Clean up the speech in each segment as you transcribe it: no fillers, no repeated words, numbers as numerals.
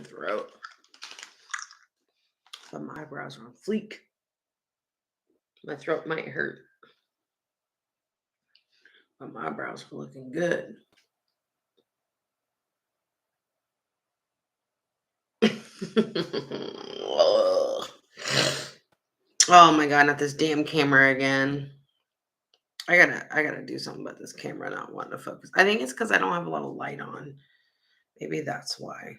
throat. But my eyebrows are on fleek. My throat might hurt. But my eyebrows are looking good. Oh my god, not this damn camera again. I gotta do something about this camera not wanting to focus. I think it's because I don't have a lot of light on. Maybe that's why.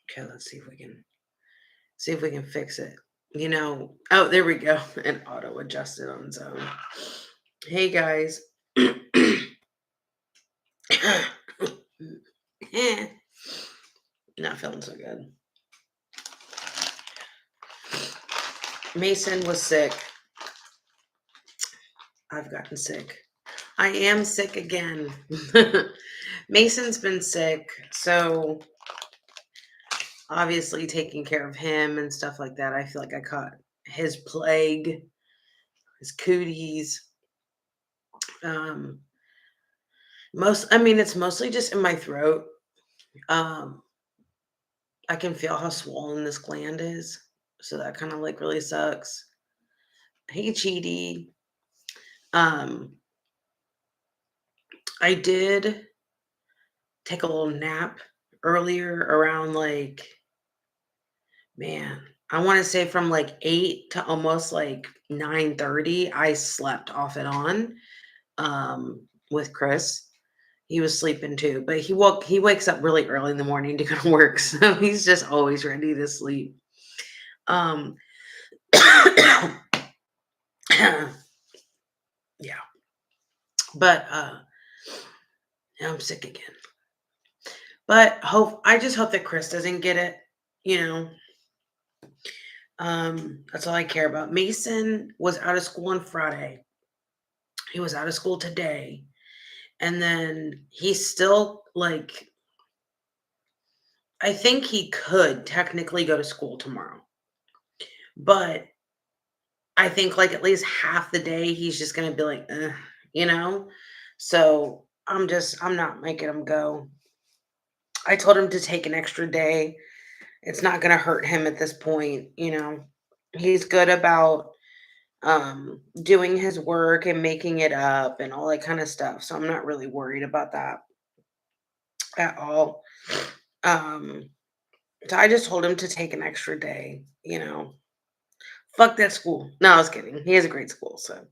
Okay, let's see if we can fix it. Oh, there we go. And auto adjusted on its own. Hey guys. Not feeling so good. Mason was sick. I've gotten sick. I am sick again. Mason's been sick, so obviously taking care of him and stuff like that. I feel like I caught his plague, his cooties. It's mostly just in my throat. Um, I can feel how swollen this gland is, so that kind of like really sucks. Hey, Cheaty. Um, I did take a little nap earlier around like, man, I want to say from like 8 to almost like 9:30. I slept off and on with Chris. He was sleeping too, but he wakes up really early in the morning to go to work, so he's just always ready to sleep. Um yeah. But I'm sick again. But I just hope that Chris doesn't get it, you know. That's all I care about. Mason was out of school on Friday. He was out of school today. And then he's still like, I think he could technically go to school tomorrow. But I think like at least half the day he's just gonna be like, you know? So I'm not making him go. I told him to take an extra day. It's not gonna hurt him at this point, you know. He's good about doing his work and making it up and all that kind of stuff. So I'm not really worried about that at all. Um so I just told him to take an extra day, you know. Fuck that school. No, I was kidding. He has a great school, so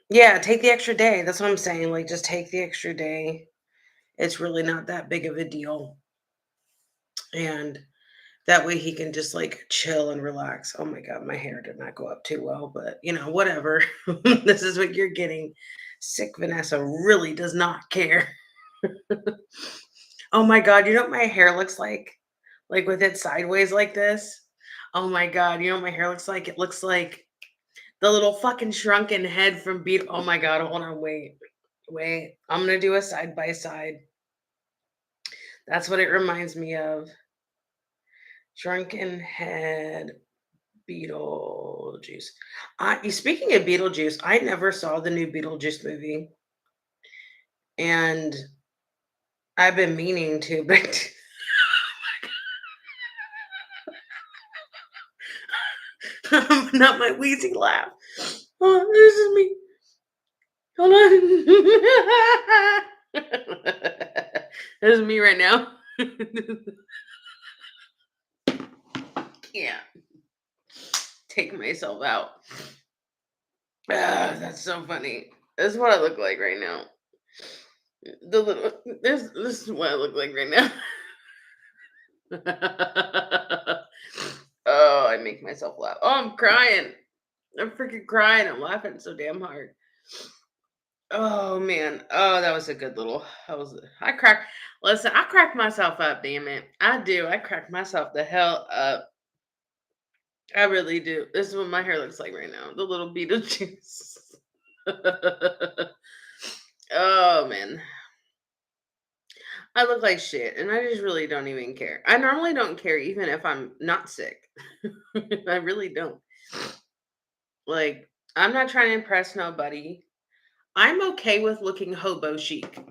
yeah, take the extra day. That's what I'm saying. Like just take the extra day. It's really not that big of a deal. And that way he can just like chill and relax. Oh my god, my hair did not go up too well, but whatever. This is what you're getting. Sick Vanessa really does not care. Oh my god, you know what my hair looks like? Like with it sideways like this? Oh my god, you know what my hair looks like? It looks like the little fucking shrunken head from Beat. Oh my god, hold on, wait. Wait. I'm gonna do a side by side. That's what it reminds me of. Shrunken head Beetlejuice. Speaking of Beetlejuice, I never saw the new Beetlejuice movie, and I've been meaning to, but not my wheezy laugh. Oh, this is me. Hold on. This is me right now. Can't take myself out. That's so funny. That's what I look like right now. The little this is what I look like right now. Oh, I make myself laugh. Oh, I'm crying. I'm freaking crying. I'm laughing so damn hard. Oh man. Oh, that was a good little. I crack. Listen, I crack myself up. Damn it, I do. I crack myself the hell up. I really do. This is what my hair looks like right now. The little Beetlejuice. Oh man. I look like shit, and I just really don't even care. I normally don't care even if I'm not sick. I really don't. Like, I'm not trying to impress nobody. I'm okay with looking hobo chic.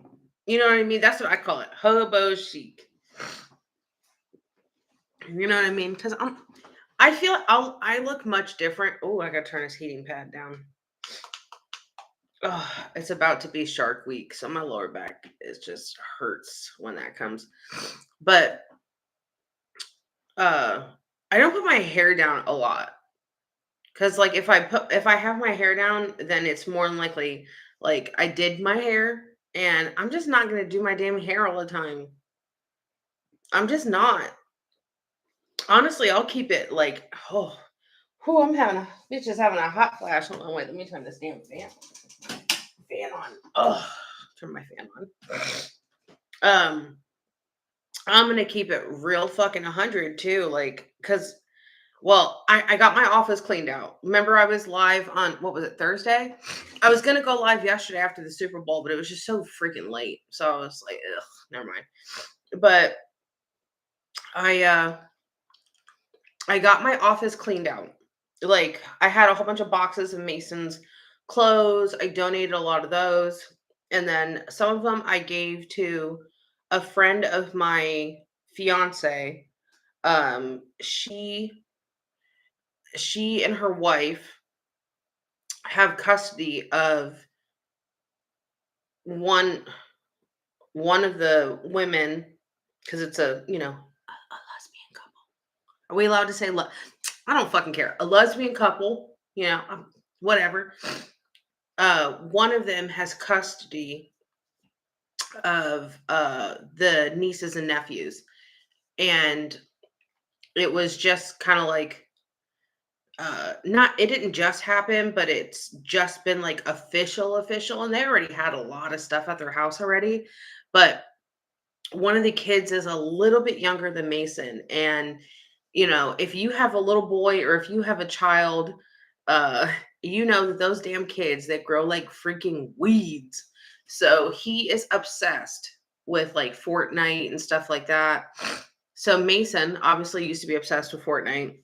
You know what I mean? That's what I call it. Hobo chic. You know what I mean? Because I feel I look much different. Oh, I gotta turn this heating pad down. Oh, it's about to be Shark Week, so my lower back is just hurts when that comes. But uh I don't put my hair down a lot. Cause like if I have my hair down, then it's more than likely like I did my hair and I'm just not gonna do my damn hair all the time. I'm just not. Honestly, I'll keep it like I'm having a bitch is having a hot flash. Hold on, wait, let me turn this damn fan on. Oh, turn my fan on. I'm gonna keep it real fucking 100 too, like, cause well, I got my office cleaned out. Remember, I was live on what was it, Thursday? I was gonna go live yesterday after the Super Bowl, but it was just so freaking late. So I was like, ugh, never mind. But I uh I got my office cleaned out. Like I had a whole bunch of boxes of Mason's clothes. I donated a lot of those. And then some of them I gave to a friend of my fiance. Um she she and her wife have custody of one one of the women because it's a lesbian couple. Are we allowed to say I don't fucking care. A lesbian couple, whatever. One of them has custody of the nieces and nephews, and it was just kind of like not it didn't just happen, but it's just been like official, and they already had a lot of stuff at their house already, but one of the kids is a little bit younger than Mason. And, if you have a little boy or if you have a child, uh, you know that those damn kids that grow like freaking weeds. So he is obsessed with like Fortnite and stuff like that. So Mason obviously used to be obsessed with Fortnite.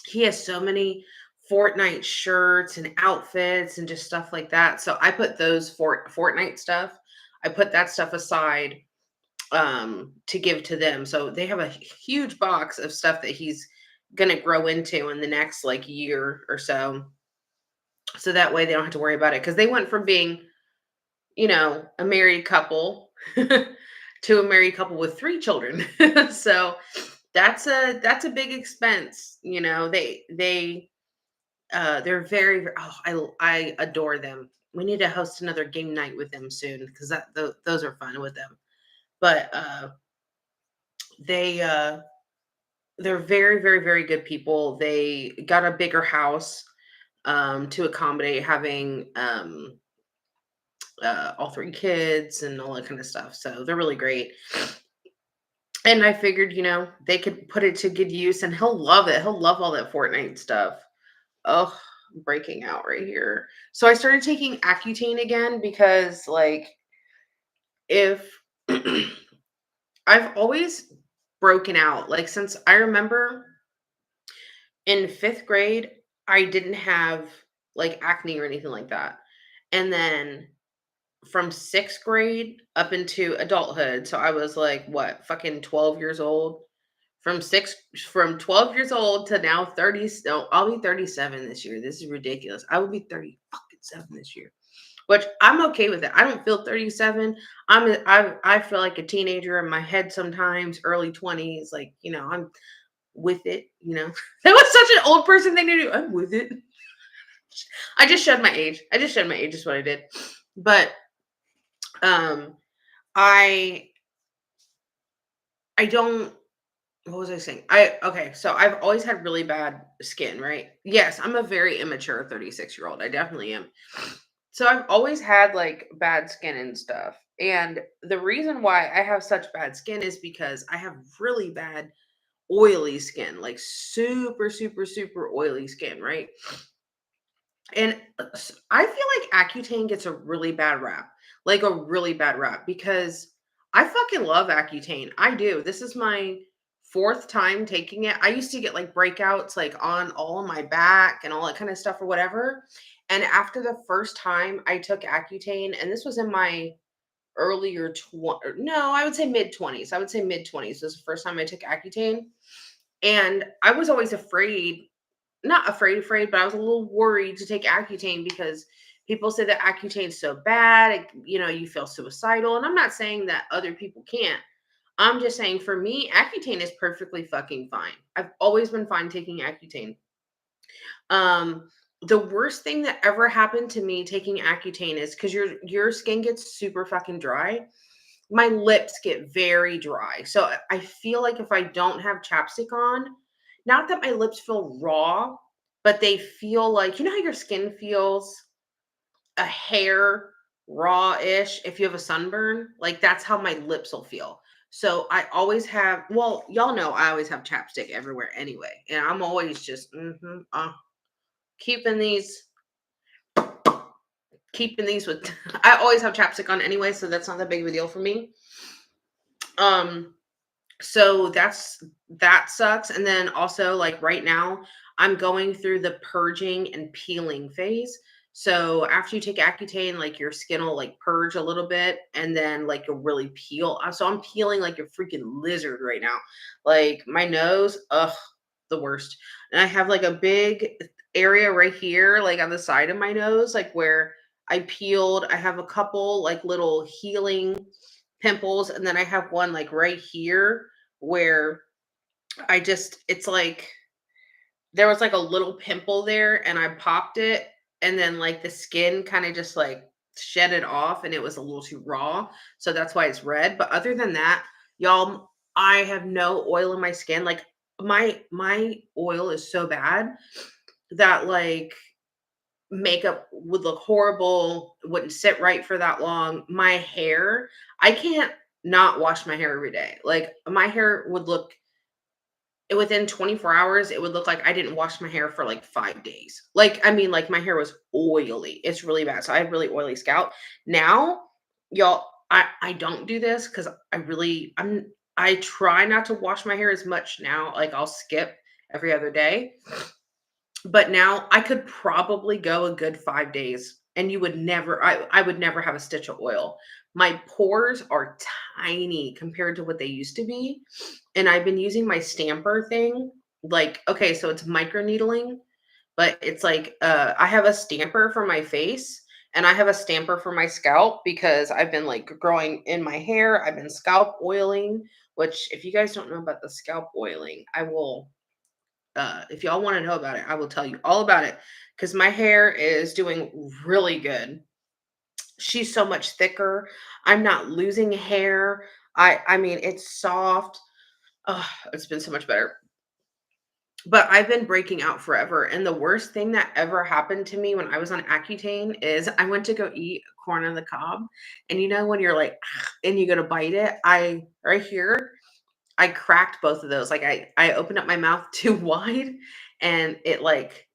He has so many Fortnite shirts and outfits and just stuff like that. So I put those Fortnite stuff, I put that stuff aside to give to them. So they have a huge box of stuff that he's going to grow into in the next like year or so. So that way they don't have to worry about it, cuz they went from being, a married couple to a married couple with 3 children. So that's a big expense, they're I adore them. We need to host another game night with them soon cuz those are fun with them. But they they're very, very, very good people. They got a bigger house to accommodate having all 3 kids and all that kind of stuff. So they're really great. And I figured, they could put it to good use and he'll love it. He'll love all that Fortnite stuff. Oh, I'm breaking out right here. So I started taking Accutane again because, like, if I've always broken out, like, since I remember in 5th grade, I didn't have like acne or anything like that. And then from 6th grade up into adulthood, so I was like, what, fucking 12 years old? From 12 years old to now 30, no, I'll be 37 this year. This is ridiculous. I will be 30 fucking 7 this year. Which I'm okay with it. I don't feel 37. I feel like a teenager in my head sometimes, early 20s, like, I'm with it. That was such an old person thing to do. I'm with it. I just shed my age. I just shed my age is what I did. But um I I don't what was I saying? So I've always had really bad skin, right? Yes, I'm a very immature 36-year-old. I definitely am. So I've always had like bad skin and stuff. And the reason why I have such bad skin is because I have really bad oily skin, like super, super, super oily skin, right? And I feel like Accutane gets a really bad rap, like a really bad rap, because I fucking love Accutane. I do. This is my 4th time taking it. I used to get like breakouts like on all of my back and all that kind of stuff or whatever. And after the first time I took Accutane, and this was in my earlier no, I would say mid-20s. I would say mid-20s was the first time I took Accutane. And I was always afraid, not afraid, but I was a little worried to take Accutane because people say that Accutane's so bad, you feel suicidal. And I'm not saying that other people can't. I'm just saying for me, Accutane is perfectly fucking fine. I've always been fine taking Accutane. The worst thing that ever happened to me taking Accutane is because your skin gets super fucking dry. My lips get very dry. So I feel like if I don't have chapstick on, not that my lips feel raw, but they feel like, how your skin feels a hair raw-ish if you have a sunburn? Like that's how my lips will feel. So I always have, well, y'all know I always have chapstick everywhere anyway. And I'm always just keeping these with I always have chapstick on anyway, so that's not that big of a deal for me. Um so that sucks. And then also like right now I'm going through the purging and peeling phase. So after you take Accutane, like your skin will like purge a little bit and then like you'll really peel. So I'm peeling like a freaking lizard right now. Like my nose, ugh, the worst. And I have like a big area right here, like on the side of my nose, like where I peeled. I have a couple like little healing pimples, and then I have one like right here where it's like there was like a little pimple there and I popped it, and then like the skin kind of just like shed it off and it was a little too raw. So that's why it's red. But other than that, y'all, I have no oil in my skin. Like my oil is so bad that like makeup would look horrible, wouldn't sit right for that long. My hair, I can't not wash my hair every day. Like my hair would look within 24 hours, it would look like I didn't wash my hair for like 5 days. Like, I mean, like my hair was oily. It's really bad. So I have really oily scalp. Now, y'all, I don't do this because I try not to wash my hair as much now. Like I'll skip every other day. But now I could probably go a good 5 days and you would never I would never have a stitch of oil. My pores are tiny compared to what they used to be, and I've been using my stamper thing. Like, okay, so it's micro needling, but it's like I have a stamper for my face and I have a stamper for my scalp because I've been like growing in my hair. I've been scalp oiling, which if you guys don't know about the scalp oiling, I will if y'all want to know about it, I will tell you all about it because my hair is doing really good. She's so much thicker. I'm not losing hair. I mean, it's soft. Oh, it's been so much better. But I've been breaking out forever. And the worst thing that ever happened to me when I was on Accutane is I went to go eat corn on the cob. And when you're like, and you go to bite it, right here, I cracked both of those. Like I opened up my mouth too wide and it like,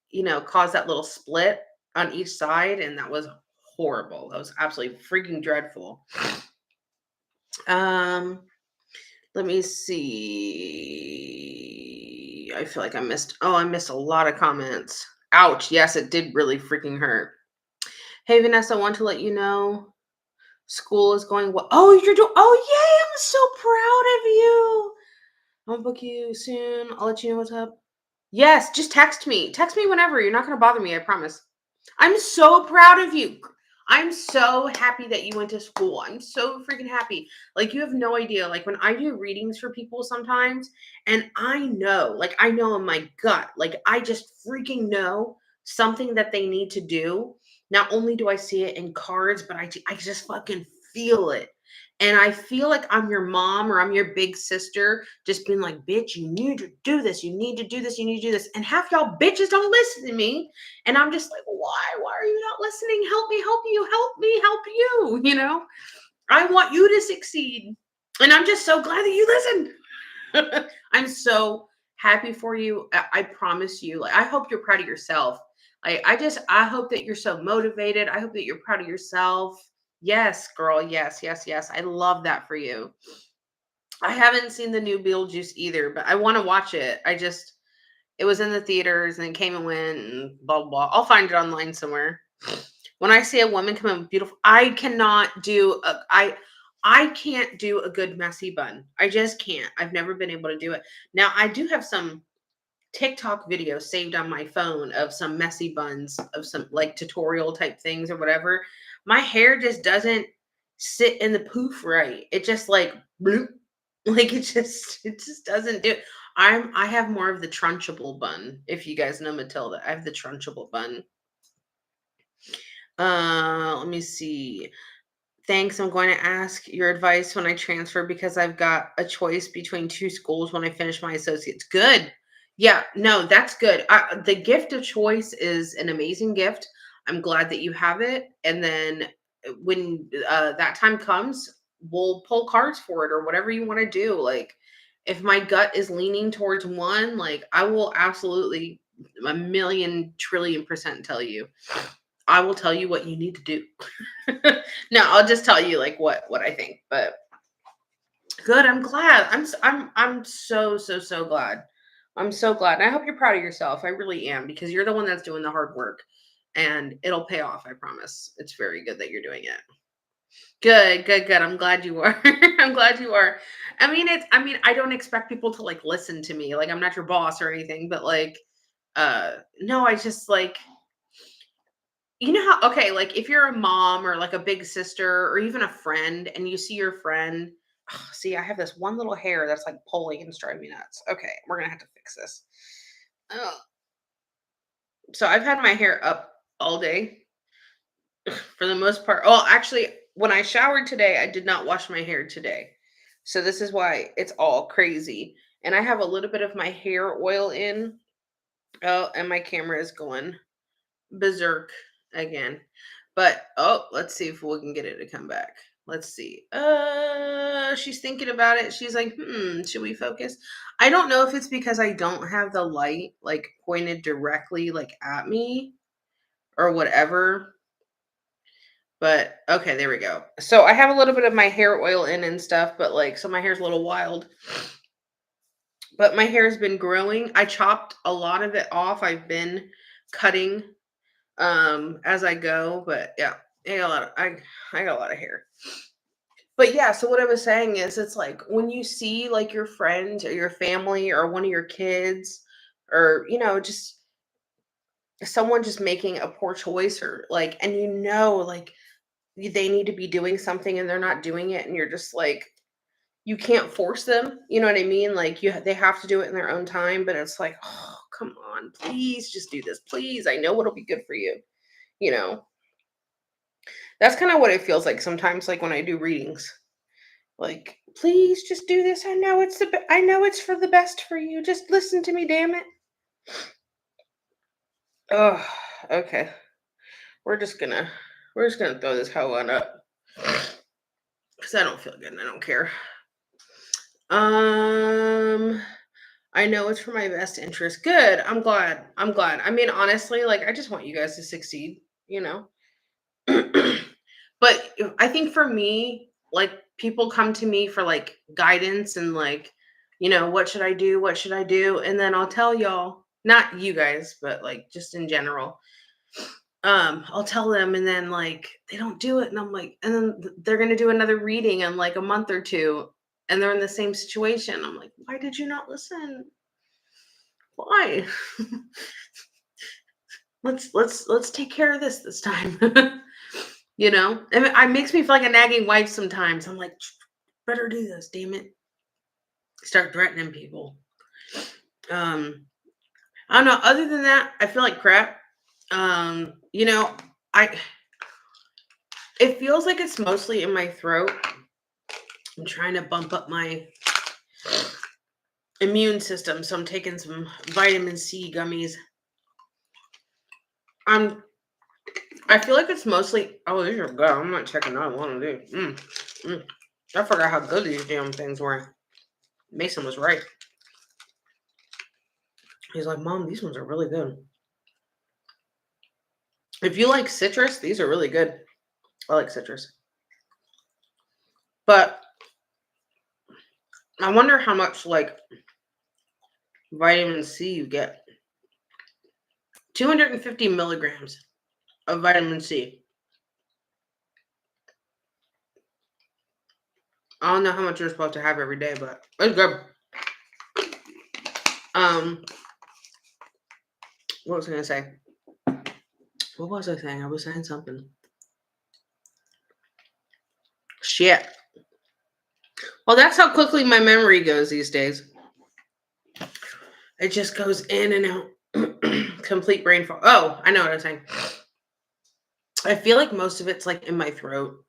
caused that little split on each side, and that was horrible. That was absolutely freaking dreadful. Um let me see. I feel like I missed a lot of comments. Ouch. Yes, it did really freaking hurt. Hey Vanessa, I want to let you know school is going well. Oh, you're doing, oh yay, I'm so proud of you. I'll book you soon. I'll let you know what's up. Yes, just text me. Text me whenever. You're not going to bother me, I promise. I'm so proud of you. I'm so happy that you went to school. I'm so freaking happy. Like, you have no idea. Like, when I do readings for people sometimes, and I know in my gut, like, I just freaking know something that they need to do. Not only do I see it in cards, but I just fucking feel it. And I feel like I'm your mom or I'm your big sister, just being like, bitch, you need to do this. You need to do this. You need to do this. And half y'all bitches don't listen to me. And I'm just like, why? Why are you not listening? Help me, help you, help me, help you. I want you to succeed. And I'm just so glad that you listened. I'm so happy for you. I promise you. Like, I hope you're proud of yourself. I hope that you're so motivated. I hope that you're proud of yourself. Yes, girl. Yes, yes, yes. I love that for you. I haven't seen the new Beetlejuice either, but I want to watch it. It was in the theaters and it came and went and blah, blah, blah. I'll find it online somewhere. When I see a woman come in beautiful, I cannot do, I can't do a good messy bun. I just can't. I've never been able to do it. Now, I do have some TikTok videos saved on my phone of some messy buns, of some like tutorial type things or whatever. My hair just doesn't sit in the poof right. It just like bloop, like it just doesn't do it. I have more of the trunchable bun. If you guys know Matilda, I have the trunchable bun. Let me see. Thanks. I'm going to ask your advice when I transfer because I've got a choice between two schools when I finish my associates. Good. Yeah, no, that's good. The gift of choice is an amazing gift. I'm glad that you have it. And then when that time comes, we'll pull cards for it or whatever you want to do. Like, if my gut is leaning towards one, like, I will absolutely a million trillion percent tell you. I will tell you what you need to do. No, I'll just tell you like what I think. But good, I'm glad. I'm so glad. I'm so glad. And I hope you're proud of yourself. I really am because you're the one that's doing the hard work and it'll pay off, I promise. It's very good that you're doing it. Good, good, good. I'm glad you are. I'm glad you are. I mean, I don't expect people to like listen to me. Like I'm not your boss or anything, but like no, I just like you know how okay, like if you're a mom or like a big sister or even a friend and you see your friend, see, I have this one little hair that's like pulling and it's driving me nuts. Okay, we're gonna have to fix this. Oh, so I've had my hair up all day for the most part. Oh, actually, when I showered today, I did not wash my hair today. So this is why it's all crazy. And I have a little bit of my hair oil in. Oh, and my camera is going berserk again. But oh, let's see if we can get it to come back. Let's see. She's thinking about it. She's like, should we focus? I don't know if it's because I don't have the light like pointed directly like at me or whatever. But okay, there we go. So I have a little bit of my hair oil in and stuff, but like so my hair's a little wild. But my hair has been growing. I chopped a lot of it off. I've been cutting as I go, but yeah, I got a lot of hair. But yeah, so what I was saying is it's like when you see like your friends or your family or one of your kids or just someone just making a poor choice or like and like they need to be doing something and they're not doing it and you're just like you can't force them, you know what I mean? Like they have to do it in their own time, but it's like, "Oh, come on, please just do this. Please. I know what'll be good for you." You know. That's kind of what it feels like sometimes like when I do readings. Like, "Please just do this. I know I know it's for the best for you. Just listen to me, damn it." Oh, okay. We're just gonna we're just gonna throw this hoe on up because I don't feel good and I don't care. Um, I know it's for my best interest. Good. I'm glad. I'm glad. I mean, honestly, like I just want you guys to succeed, you know. But I think for me, like people come to me for like guidance and like, what should I do? What should I do? And then I'll tell y'all, not you guys, but like just in general. I'll tell them and then like they don't do it and I'm like and then they're going to do another reading in like a month or two and they're in the same situation. I'm like, "Why did you not listen? Why?" Let's take care of this time. And it makes me feel like a nagging wife sometimes. I'm like, better do this, damn it. Start threatening people. I don't know. Other than that, I feel like crap. I it feels like it's mostly in my throat. I'm trying to bump up my immune system, so I'm taking some vitamin C gummies. I feel like it's mostly. Oh, these are good. I'm not checking out one of these. I forgot how good these damn things were. Mason was right. He's like, "Mom, these ones are really good." If you like citrus, these are really good. I like citrus. But I wonder how much like vitamin C you get. 250 milligrams of vitamin C. I don't know how much you're supposed to have every day, but it's good. Um, what was I gonna say? What was I saying? I was saying something. Shit. Well, that's how quickly my memory goes these days. It just goes in and out. Complete brain fog. Oh, I know what I was saying. I feel like most of it's like in my throat.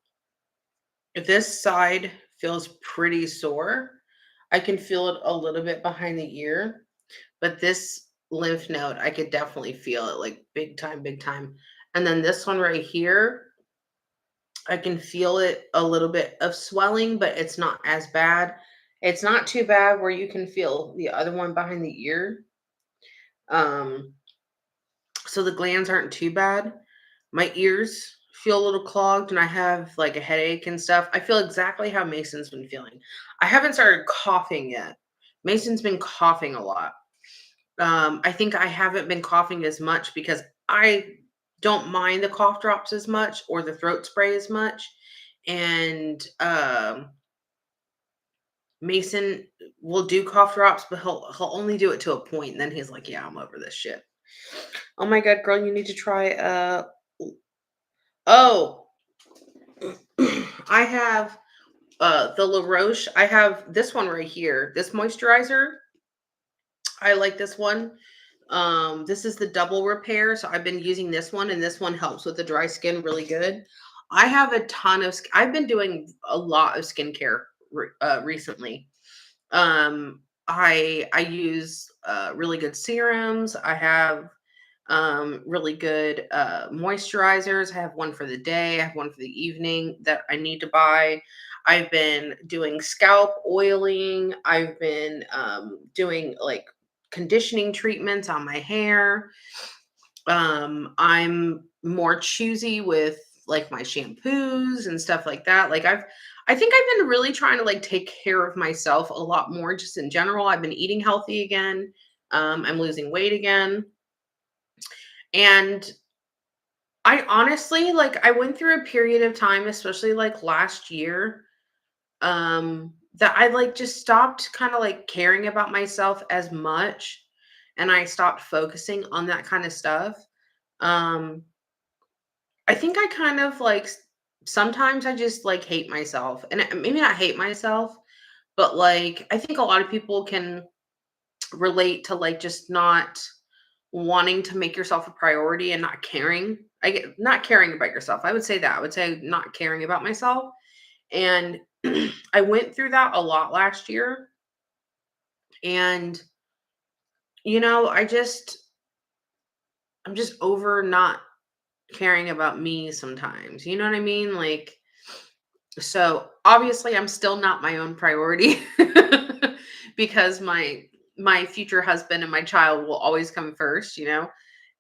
If this side feels pretty sore, I can feel it a little bit behind the ear, but this lymph node, I could definitely feel it like big time, big time. And then this one right here, I can feel it a little bit of swelling, but it's not as bad. It's not too bad where you can feel the other one behind the ear. Um, so the glands aren't too bad. My ears feel a little clogged and I have like a headache and stuff. I feel exactly how Mason's been feeling. I haven't started coughing yet. Mason's been coughing a lot. I think I haven't been coughing as much because I don't mind the cough drops as much or the throat spray as much. And Mason will do cough drops, but he'll only do it to a point. And then he's like, "Yeah, I'm over this shit." Oh my god, girl, you need to try. Oh, I have the La Roche. I have this one right here. This moisturizer. I like this one. This is the double repair. So I've been using this one, and this one helps with the dry skin really good. I have a ton of, I've been doing a lot of skincare recently. I use really good serums. I have really good moisturizers. I have one for the day, I have one for the evening that I need to buy. I've been doing scalp oiling. I've been doing like conditioning treatments on my hair. I'm more choosy with like my shampoos and stuff like that. I think I've been really trying to like take care of myself a lot more just in general. I've been eating healthy again. I'm losing weight again. And I honestly like I went through a period of time, especially like last year, that I like just stopped kind of like caring about myself as much and I stopped focusing on that kind of stuff. Um I think I kind of like sometimes I just like hate myself. And maybe not hate myself, but like I think a lot of people can relate to like just not wanting to make yourself a priority and not caring. I get not caring about yourself. I would say that. I would say not caring about myself. And I went through that a lot last year. And I'm just over not caring about me sometimes. You know what I mean? Like so obviously I'm still not my own priority because my future husband and my child will always come first, you know?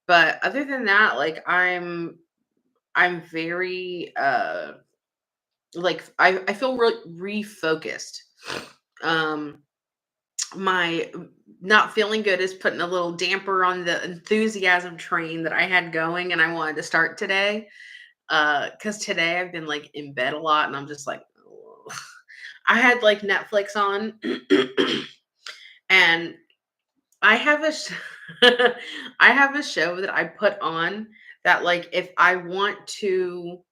But other than that, like I'm very like I feel refocused. Um my not feeling good is putting a little damper on the enthusiasm train that I had going and I wanted to start today. Cuz today I've been like in bed a lot and I'm just like "Ugh." I had like Netflix on and I have I have a show that I put on that like if I want to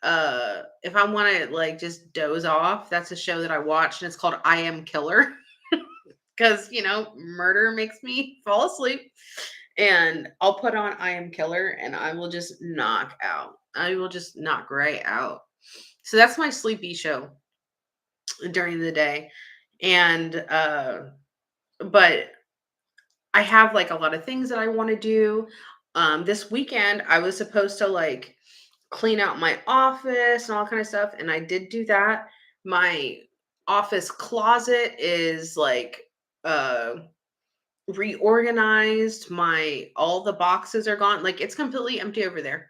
like just doze off, that's a show that I watch and it's called I Am Killer because, murder makes me fall asleep. And I'll put on I Am Killer and I will just knock out. I will just knock right out. So that's my sleepy show during the day. And but I have like a lot of things that I want to do. This weekend I was supposed to like clean out my office and all kind of stuff. And I did do that. My office closet is like uh reorganized. My all the boxes are gone. Like it's completely empty over there.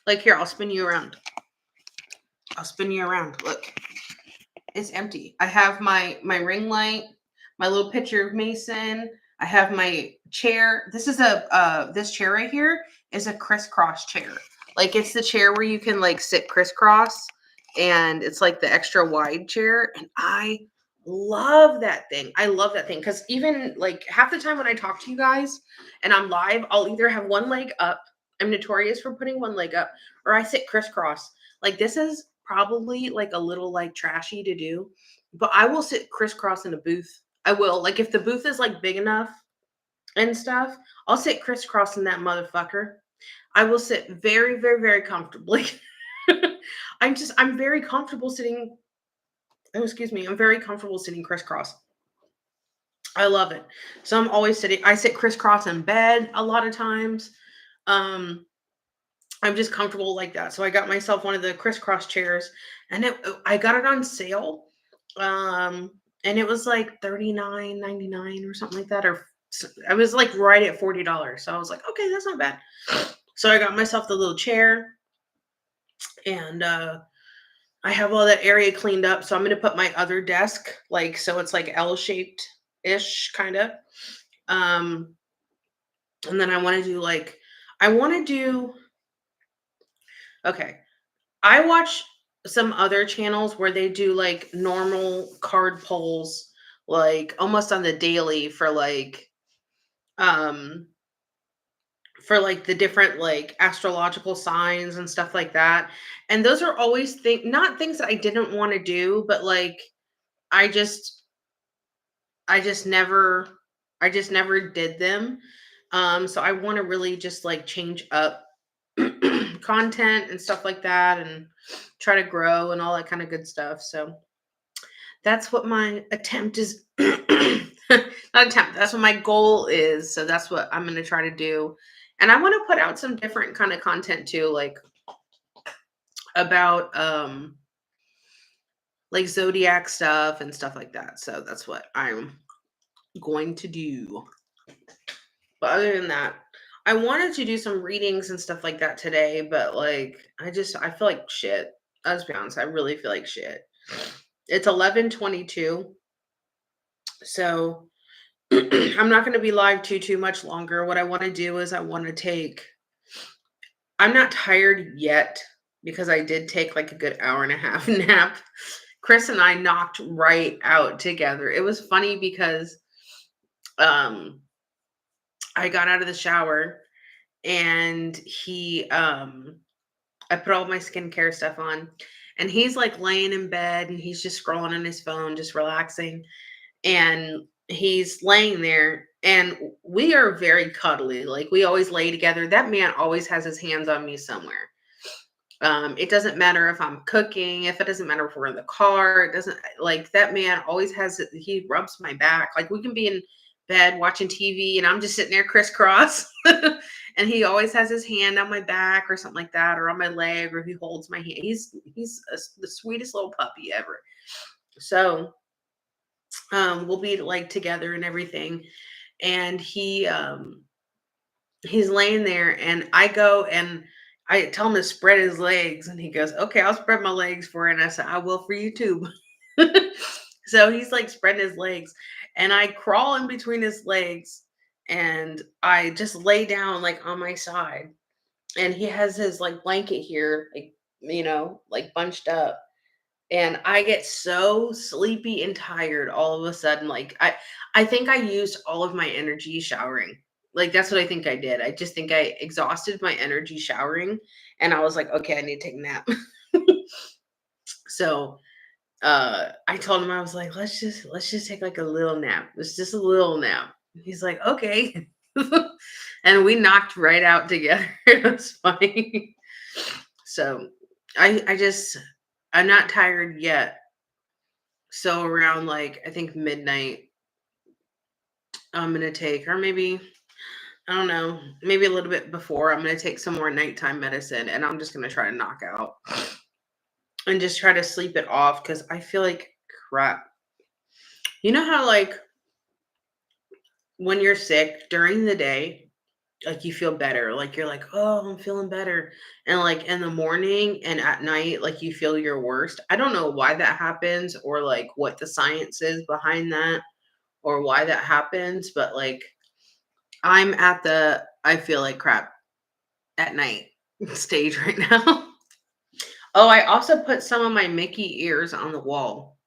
Like here, I'll spin you around. I'll spin you around. Look, it's empty. I have my ring light, my little picture of Mason. I have my chair. This is this chair right here is a crisscross chair. Like it's the chair where you can like sit crisscross and it's like the extra wide chair, and I love that thing. I love that thing because even like half the time when I talk to you guys and I'm live, I'll either have one leg up. I'm notorious for putting one leg up, or I sit crisscross. Like this is probably like a little like trashy to do, but I will sit crisscross in a booth. I will. Like if the booth is like big enough and stuff, I'll sit crisscross in that motherfucker. I will sit very, very, very comfortably. I'm very comfortable sitting. Oh, excuse me. I'm very comfortable sitting crisscross. I love it. So I'm always sitting. I sit crisscross in bed a lot of times. Um, I'm just comfortable like that. So I got myself one of the crisscross chairs, and I got it on sale. Um, and it was like 39.99 or something like that, or I was like right at $40. So I was like, okay, that's not bad. So I got myself the little chair, and I have all that area cleaned up. So I'm gonna put my other desk like so it's like L shaped ish kind of. Um, and then I want to do like I want to do okay. I watch some other channels where they do like normal card polls, like almost on the daily um for like the different like astrological signs and stuff like that. And those are always not things that I didn't want to do, but like I just I just never I just never did them. So I want to really just like change up content and stuff like that and try to grow and all that kind of good stuff. So that's what my attempt is. Not attempt, that's what my goal is. So that's what I'm going to try to do. And I want to put out some different kind of content too, about like zodiac stuff and stuff like that. So that's what I'm going to do. But other than that, I wanted to do some readings and stuff like that today, but like I feel like shit. Let's be honest, I really feel like shit. It's 11:22. So I'm not going to be live too much longer. What I want to do is I'm not tired yet because I did take like a good hour and a half nap. Chris and I knocked right out together. It was funny because um I got out of the shower and I put all my skincare stuff on, and he's like laying in bed and he's just scrolling on his phone, just relaxing. And he's laying there, and we are very cuddly. Like we always lay together. That man always has his hands on me somewhere. It doesn't matter if I'm cooking, if it doesn't matter if we're in the car, it doesn't like that man always has it, he rubs my back. Like we can be in bed watching TV and I'm just sitting there crisscross. And he always has his hand on my back or something like that, or on my leg, or he holds my hand. The sweetest little puppy ever. So we'll be like together and everything. And he's laying there, and I go and I tell him to spread his legs, and he goes, "Okay, I'll spread my legs for you." And I said, "I will for you too." So he's like spreading his legs, and I crawl in between his legs, and I just lay down like on my side, and he has his like blanket here, like like bunched up, and I get so sleepy and tired all of a sudden. Like I think I used all of my energy showering. Like that's what I think I did. I just think I exhausted my energy showering, and I was like, okay, I need to take a nap. So I told him, I was like, let's just take like a little nap. It's just a little nap. He's like, okay. And we knocked right out together. It was funny. So I just I'm not tired yet. So around like I think midnight, I'm gonna take, or maybe I don't know, maybe a little bit before, I'm gonna take some more nighttime medicine, and I'm just gonna try to knock out and just try to sleep it off because I feel like crap. You know how like when you're sick during the day, like you feel better, like you're like, oh, I'm feeling better, and like in the morning and at night, like you feel your worst. I don't know why that happens or like what the science is behind that or why that happens, but like I'm at the I feel like crap at night stage right now. Oh, I also put some of my Mickey ears on the wall.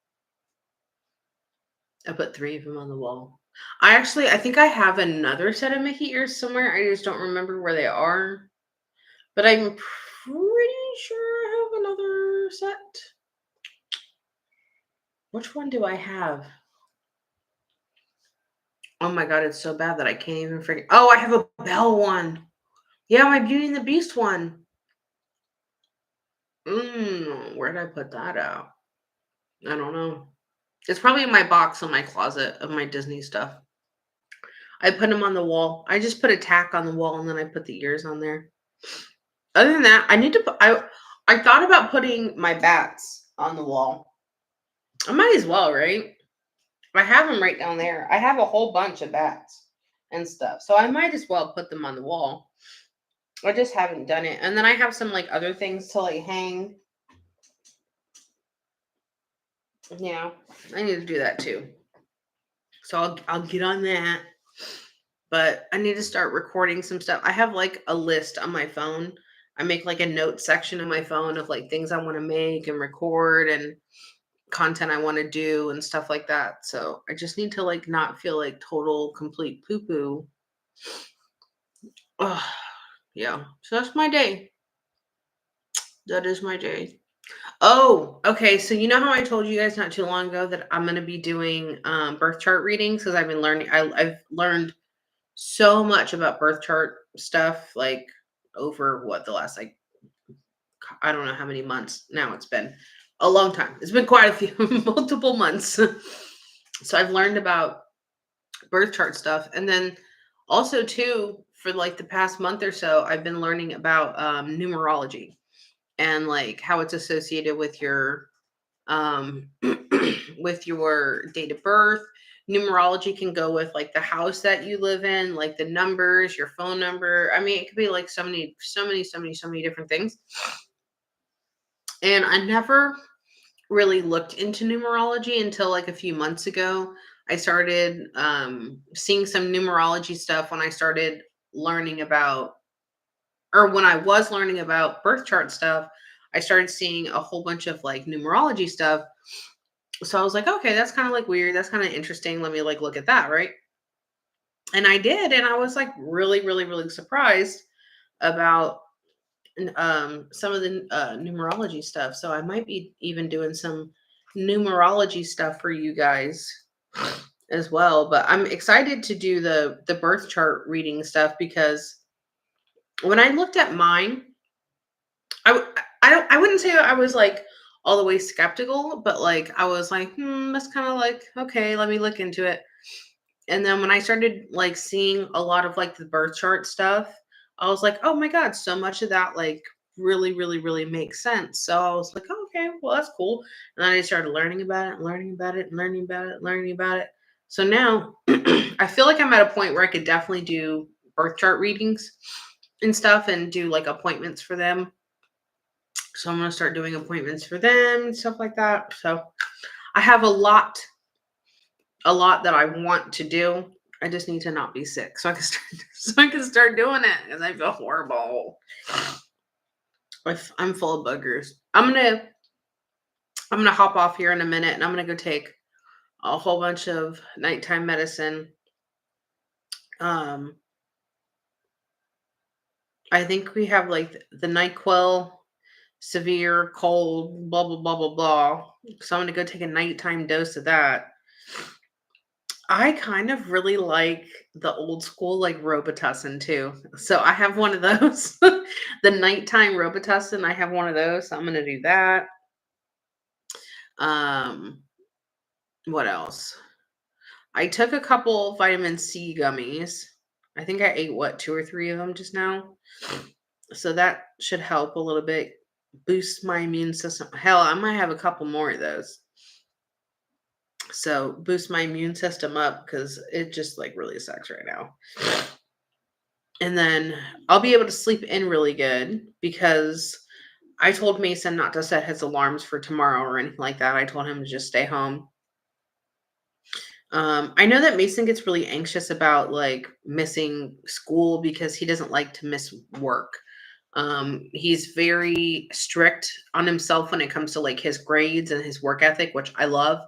I put 3 of them on the wall. I think I have another set of Mickey ears somewhere, I just don't remember where they are, but I'm pretty sure I have another set. Which one do I have? Oh my god, it's so bad that I can't even freaking oh, I have a Belle one. Yeah, my Beauty and the Beast one. Where did I put that out? I don't know. It's probably in my box in my closet of my Disney stuff. I put them on the wall. I just put a tack on the wall and then I put the ears on there. Other than that, I need to put I thought about putting my bats on the wall. I might as well, right? I have them right down there. I have a whole bunch of bats and stuff. So I might as well put them on the wall. I just haven't done it. And then I have some like other things to like hang. Yeah, I need to do that too. So I'll get on that. But I need to start recording some stuff. I have like a list on my phone. I make like a note section in my phone of like things I want to make and record and content I want to do and stuff like that. So I just need to like not feel like total complete poo poo. Oh, yeah. So that's my day. That is my day. Oh, okay. So you know how I told you guys not too long ago that I'm gonna be doing birth chart readings because I've been learning. I've learned so much about birth chart stuff like over what the last like I don't know how many months now it's been a long time. It's been quite a few multiple months. So I've learned about birth chart stuff and then also too for like the past month or so I've been learning about numerology and like how it's associated with your um with your date of birth. Numerology can go with like the house that you live in, like the numbers, your phone number. I mean, it could be like so many different things. And I never really looked into numerology until like a few months ago. I started seeing some numerology stuff when I started learning about, or when I was learning about birth chart stuff. I started seeing a whole bunch of like numerology stuff. So I was like, okay, that's kind of like weird. That's kind of interesting. Let me like look at that, right? And I did, and I was like really surprised about some of the numerology stuff. So I might be even doing some numerology stuff for you guys as well. But I'm excited to do the birth chart reading stuff because when I looked at mine, I wouldn't say I was like all the way skeptical, but like I was like, that's kind of like okay, let me look into it. And then when I started like seeing a lot of like the birth chart stuff, I was like, oh my god, so much of that like really makes sense. So I was like, oh, okay, well that's cool. And then I started learning about it, learning about it, learning about it, learning about it. So now I feel like I'm at a point where I could definitely do birth chart readings and stuff and do like appointments for them. So I'm gonna start doing appointments for them and stuff like that. So I have a lot that I want to do. I just need to not be sick so I can start so I can start doing it because I feel horrible. I'm full of boogers. I'm gonna hop off here in a minute and I'm gonna go take a whole bunch of nighttime medicine. Um, I think we have like the NyQuil, severe cold, blah blah blah blah blah. So I'm gonna go take a nighttime dose of that. I kind of really like the old school like Robitussin too. So I have one of those. The nighttime Robitussin, I have one of those. So I'm gonna do that. Um, what else? I took a couple vitamin C gummies. I think I ate what, two or three of them just now. So that should help a little bit, boost my immune system. Hell, I might have a couple more of those. So boost my immune system up because it just like really sucks right now. And then I'll be able to sleep in really good because I told Mason not to set his alarms for tomorrow or anything like that. I told him to just stay home. I know that Mason gets really anxious about like missing school because he doesn't like to miss work. He's very strict on himself when it comes to like his grades and his work ethic, which I love.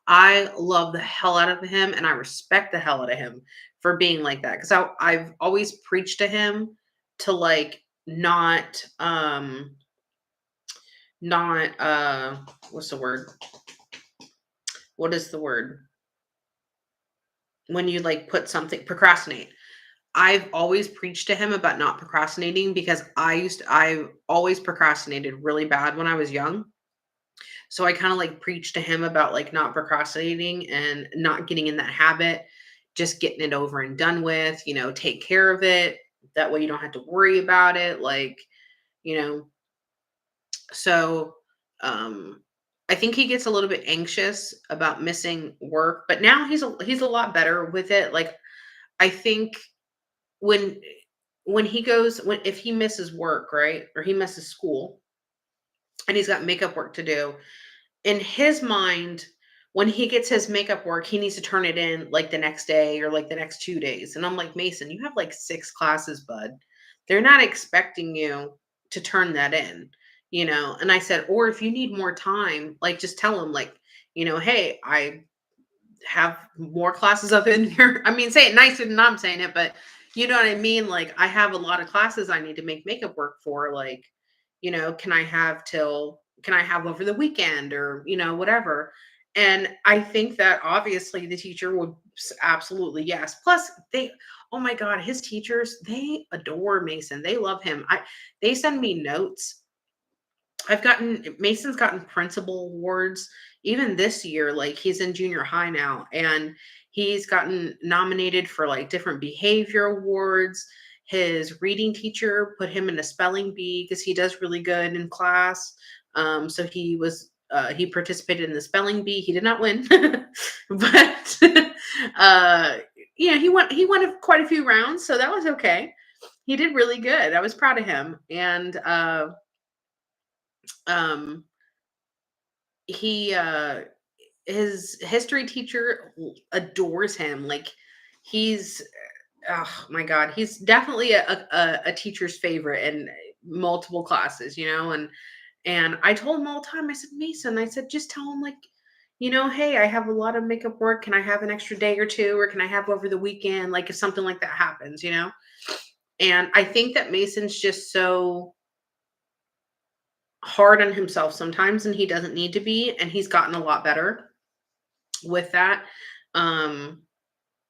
I love the hell out of him and I respect the hell out of him for being like that. Cause I've always preached to him to like not what's the word? What is the word? When you like put something procrastinate. I've always preached to him about not procrastinating because I always procrastinated really bad when I was young. So I kind of like preached to him about like not procrastinating and not getting in that habit, just getting it over and done with, take care of it. That way you don't have to worry about it. Like, you know, so um I think he gets a little bit anxious about missing work, but now he's a lot better with it. Like I think when when if he misses work, right? Or he misses school and he's got makeup work to do, in his mind, when he gets his makeup work, he needs to turn it in like the next day or like the next 2 days. And I'm like, "Mason, you have like 6 classes, bud. They're not expecting you to turn that in." And I said, "Or if you need more time, like just tell him like, hey, I have more classes up in here." I mean, say it nicer than I'm saying it, but you know what I mean? Like, I have a lot of classes I need to make makeup work for. Like, can I have over the weekend or, whatever. And I think that obviously the teacher would absolutely yes. Plus, oh my God, his teachers, they adore Mason. They love him. They send me notes. Mason's gotten principal awards even this year. Like he's in junior high now and he's gotten nominated for like different behavior awards. His reading teacher put him in a spelling bee because he does really good in class. So he participated in the spelling bee. He did not win, but uh, he won quite a few rounds, so that was okay. He did really good. I was proud of him, and um he his history teacher adores him. Like he's oh my God, he's definitely a teacher's favorite in multiple classes, and I told him all the time, I said, Mason, I said, just tell him like, hey, I have a lot of makeup work. Can I have an extra day or two, or can I have over the weekend? Like if something like that happens. And I think that Mason's just so hard on himself sometimes and he doesn't need to be, and he's gotten a lot better with that. Um,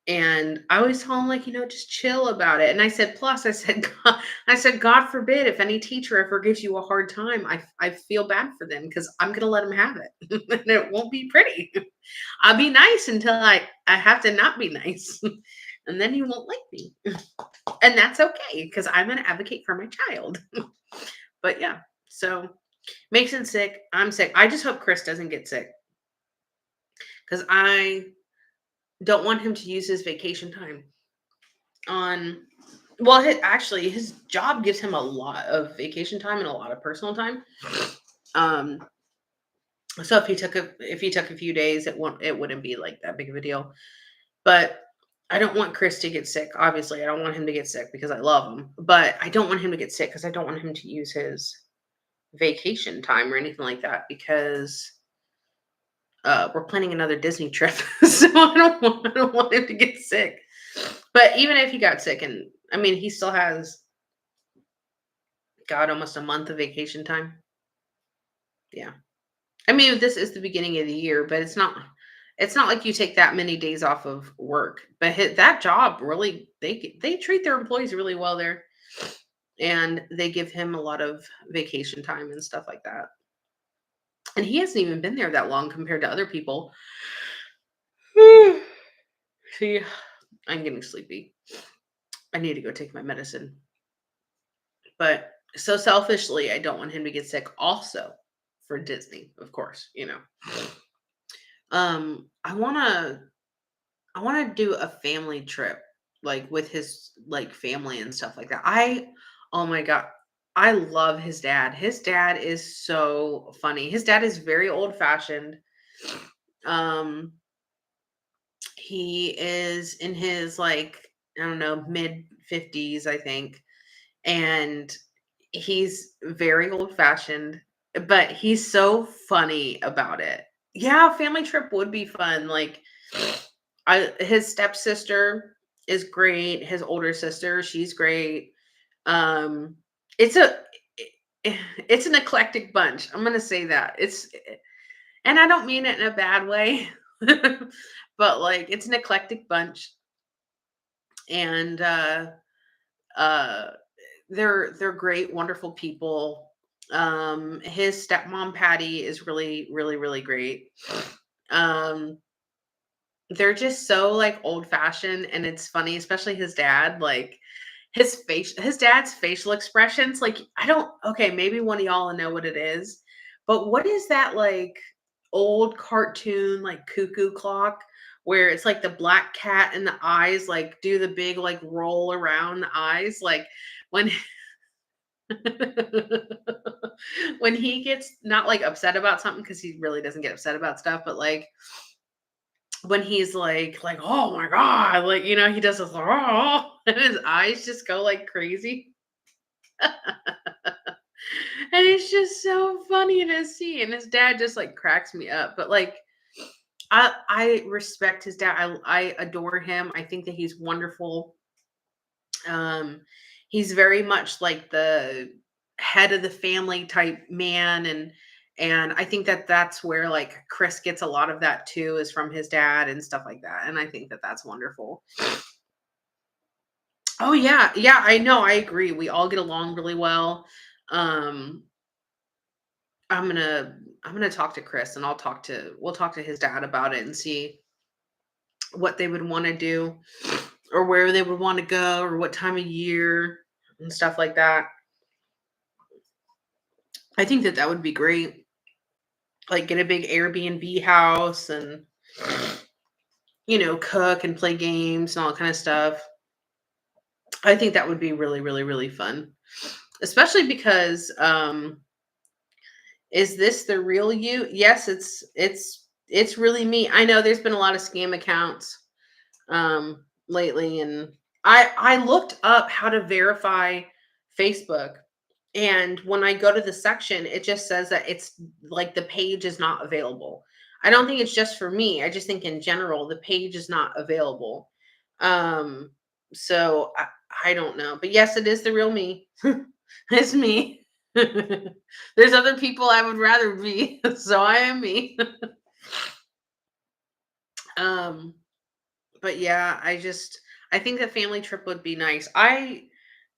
and I always tell him like, just chill about it. And I said, plus, God forbid if any teacher ever gives you a hard time, I feel bad for them because I'm gonna let them have it, and it won't be pretty. I'll be nice until I have to not be nice, and then you won't like me, and that's okay because I'm gonna advocate for my child. But yeah, so Mason's sick. I'm sick. I just hope Chris doesn't get sick because I don't want him to use his vacation time on well, actually his job gives him a lot of vacation time and a lot of personal time. Um so if he took a few days, it wouldn't be like that big of a deal. But I don't want Chris to get sick. Obviously, I don't want him to get sick because I love him, but I don't want him to get sick because I don't want him to use his vacation time or anything like that because we're planning another Disney trip. So I don't want him to get sick. But even if he got sick, and I mean, he still has, God, almost a month of vacation time. Yeah. I mean, this is the beginning of the year, but it's not like you take that many days off of work. But that job really, they treat their employees really well there, and they give him a lot of vacation time and stuff like that. And he hasn't even been there that long compared to other people. See, I'm getting sleepy. I need to go take my medicine. But so selfishly, I don't want him to get sick also for Disney, of course. I want to do a family trip like with his like family and stuff like that. Oh my God, I love his dad. His dad is so funny. His dad is very old fashioned. Um he is in his like I don't know, mid 50s, I think. And He's very old-fashioned, but he's so funny about it. Yeah, family trip would be fun, like, I his stepsister is great, his older sister, she's great. Um, it's a it's an eclectic bunch, I'm gonna say that. And I don't mean it in a bad way, but, like, it's an eclectic bunch, and, uh they're great, wonderful people. His stepmom, Patty, is really, really, really great. Um, they're just so, like, old-fashioned, and it's funny, especially his dad, like, his dad's facial expressions, like, I don't okay, maybe one of y'all know what it is, but what is that, like, old cartoon, like, cuckoo clock where it's, like, the black cat and the eyes, like, do the big, like, roll around the eyes, like, when when he gets not, like, upset about something, because he really doesn't get upset about stuff, but, like, when he's like, "Oh my god," like, he does this, "Oh," and his eyes just go like crazy, and it's just so funny to see, and his dad just, like, cracks me up, but, like, I respect his dad, I adore him, I think that he's wonderful. Um, he's very much like the head of the family type man, and I think that that's where, like, Chris gets a lot of that too, is from his dad and stuff like that, and I think that that's wonderful. Oh yeah, yeah, I know, I agree. We all get along really well. Um, I'm gonna I'm gonna talk to Chris, and we'll talk to his dad about it and see what they would want to do, or where they would want to go, or what time of year and stuff like that. I think that that would be great. Like, get a big Airbnb house and, cook and play games and all that kind of stuff. I think that would be really, really, really fun. Especially because is this the real you? Yes, it's really me. I know there's been a lot of scam accounts lately, and I looked up how to verify Facebook, and when I go to the section, it just says that it's like the page is not available. I don't think it's just for me. I just think in general the page is not available. Um, so I don't know, but yes, it is the real me. It's me. There's other people I would rather be, so I am me. Um, but yeah, I think a family trip would be nice. I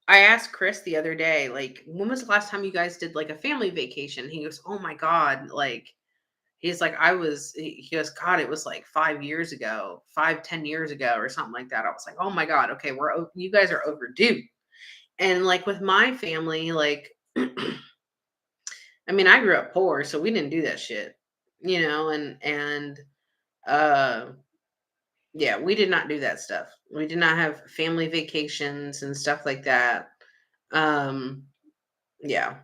asked Chris the other day, like, when was the last time you guys did like a family vacation? He goes, "Oh my God." Like, he's like, he goes, "God, it was like 5 years ago, 5, 10 years ago, or something like that." I was like, "Oh my God. Okay. You guys are overdue." And like with my family, like, I mean, I grew up poor, so we didn't do that shit, and, uh, yeah, we did not do that stuff. We did not have family vacations and stuff like that. Um, yeah.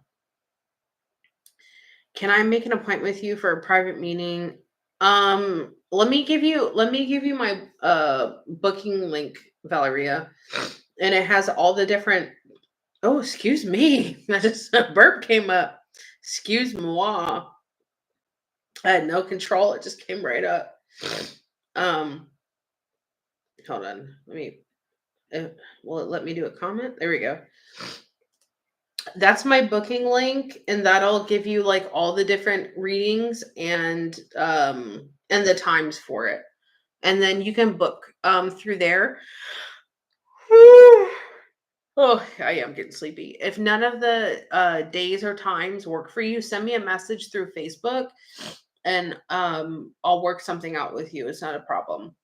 Can I make an appointment with you for a private meeting? Let me give you my booking link, Valeria. And it has all the different Oh, excuse me. I just a burp came up. Excuse moi. I had no control. It just came right up. Um, hold on. Uh, will it let me do a comment? There we go. That's my booking link, and that'll give you like all the different readings and the times for it. And then you can book through there. Oh, I am getting sleepy. If none of the days or times work for you, send me a message through Facebook, and I'll work something out with you. It's not a problem.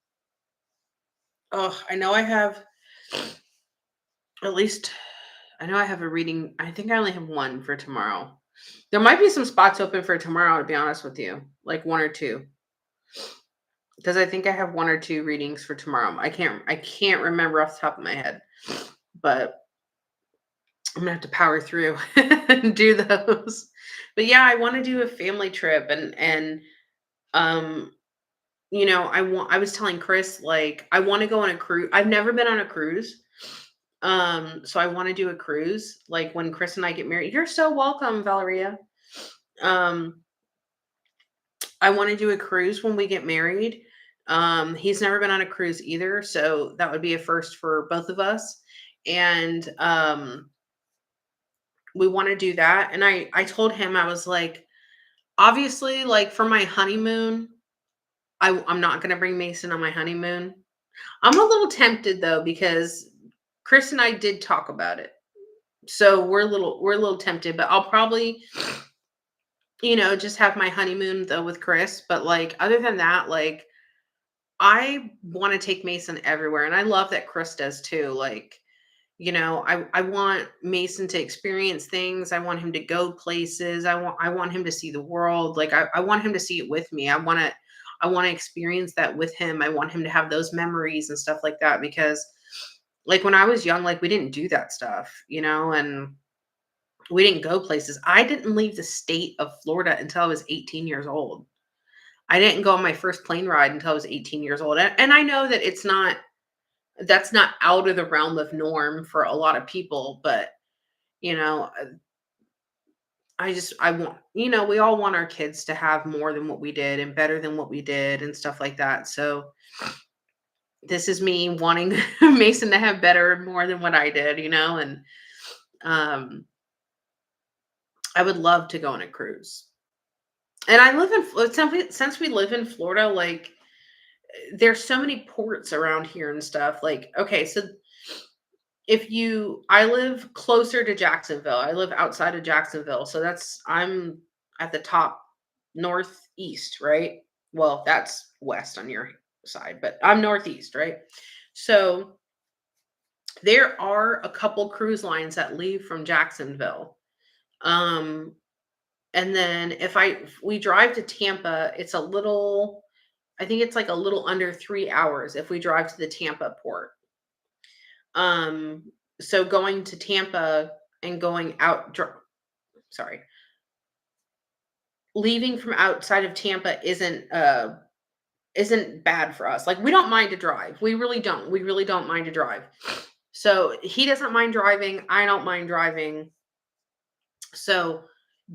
Oh, I know I have at least I know I have a reading. I think I only have one for tomorrow. There might be some spots open for tomorrow, to be honest with you, like one or two, because I think I have one or two readings for tomorrow. I can't remember off the top of my head, but I'm gonna have to power through and do those. But yeah, I want to do a family trip, and um I was telling Chris, like, I want to go on a cruise. I've never been on a cruise. So I want to do a cruise, like when Chris and I get married. You're so welcome, Valeria. Um, I want to do a cruise when we get married. He's never been on a cruise either, so that would be a first for both of us. And we want to do that. And I told him, I was like, obviously, like for my honeymoon, I'm not going to bring Mason on my honeymoon. I'm a little tempted though because Chris and I did talk about it. So we're a little tempted, but I'll probably, just have my honeymoon though with Chris, but like other than that, like I want to take Mason everywhere and I love that Chris does too. Like, I want Mason to experience things. I want him to go places. I want him to see the world. Like I want him to see it with me. I want to experience that with him. I want him to have those memories and stuff like that because like when I was young, like we didn't do that stuff, and we didn't go places. I didn't leave the state of Florida until I was 18 years old. I didn't go on my first plane ride until I was 18 years old. And I know that that's not out of the realm of norm for a lot of people, but you know, uh, I want, we all want our kids to have more than what we did and better than what we did and stuff like that. So this is me wanting Mason to have better and more than what I did, and um I would love to go on a cruise. And I live in since we live in Florida, like there's so many ports around here and stuff. Like, okay, so I live closer to Jacksonville. I live outside of Jacksonville. So I'm at the top northeast, right? Well, that's west on your side, but I'm northeast, right? So there are a couple cruise lines that leave from Jacksonville. Um, and then if we drive to Tampa, I think it's like a little under 3 hours if we drive to the Tampa port. Um, so going to Tampa and going out, sorry, leaving from outside of Tampa isn't bad for us. Like we don't mind to drive. We really don't. We really don't mind to drive. So he doesn't mind driving. I don't mind driving. So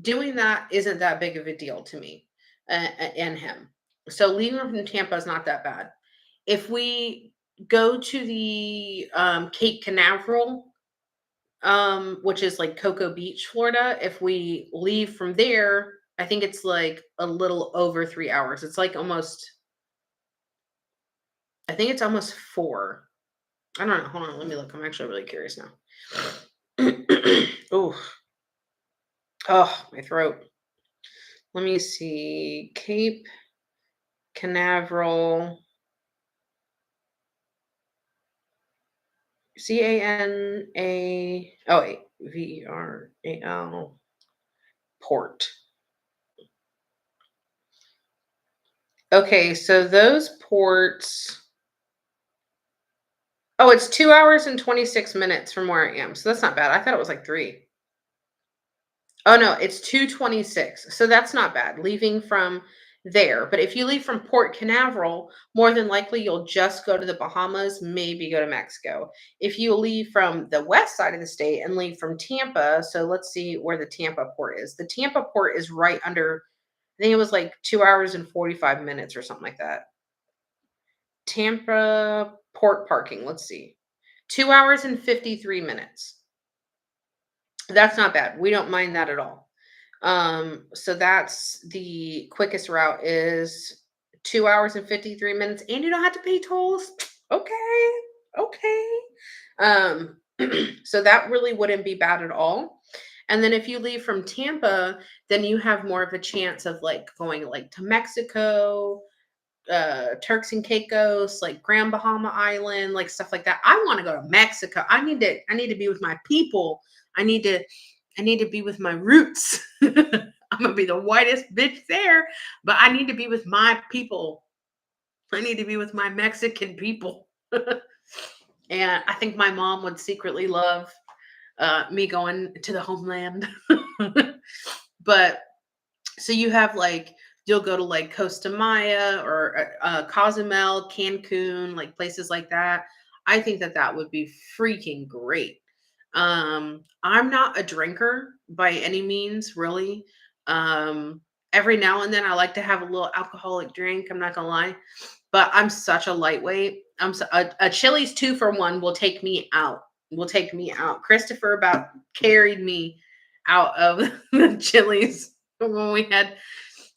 doing that isn't that big of a deal to me and him. So leaving from Tampa is not that bad. If we go to the Cape Canaveral, which is like Cocoa Beach, Florida, if we leave from there, I think it's like a little over 3 hours. It's like I think it's almost 4. I don't know. Hold on, let me look. I'm actually really curious now. Oh, oh, my throat. Let me see. Cape Canaveral. Veral port. Okay, so those ports. Oh, it's 2 hours and 26 minutes from where I am. So that's not bad. I thought it was like 3. Oh no, it's 2:26. So that's not bad. Leaving from there. But if you leave from Port Canaveral, more than likely you'll just go to the Bahamas, maybe go to Mexico. If you leave from the west side of the state and leave from Tampa, so let's see where the Tampa port is. The Tampa port is right under, I think it was like 2 hours and 45 minutes or something like that. Tampa port parking, let's see. 2 hours and 53 minutes. That's not bad. We don't mind that at all. So that's the quickest route is 2 hours and 53 minutes, and you don't have to pay tolls. Okay. Okay. Um, so that really wouldn't be bad at all. And then if you leave from Tampa, then you have more of a chance of like going like to Mexico, Turks and Caicos, like Grand Bahama Island, like stuff like that. I want to go to Mexico. I need to be with my people. I need to be with my roots. I'm gonna be the whitest bitch there, but I need to be with my people. I need to be with my Mexican people. And I think my mom would secretly love me going to the homeland. But so you have like you'll go to like Costa Maya or Cozumel, Cancun, like places like that. I think that that would be freaking great. I'm not a drinker by any means, really. Every now and then I like to have a little alcoholic drink, I'm not gonna lie, but I'm such a lightweight. A Chili's 2 for 1 will take me out. Will take me out. Christopher about carried me out of the Chili's when we had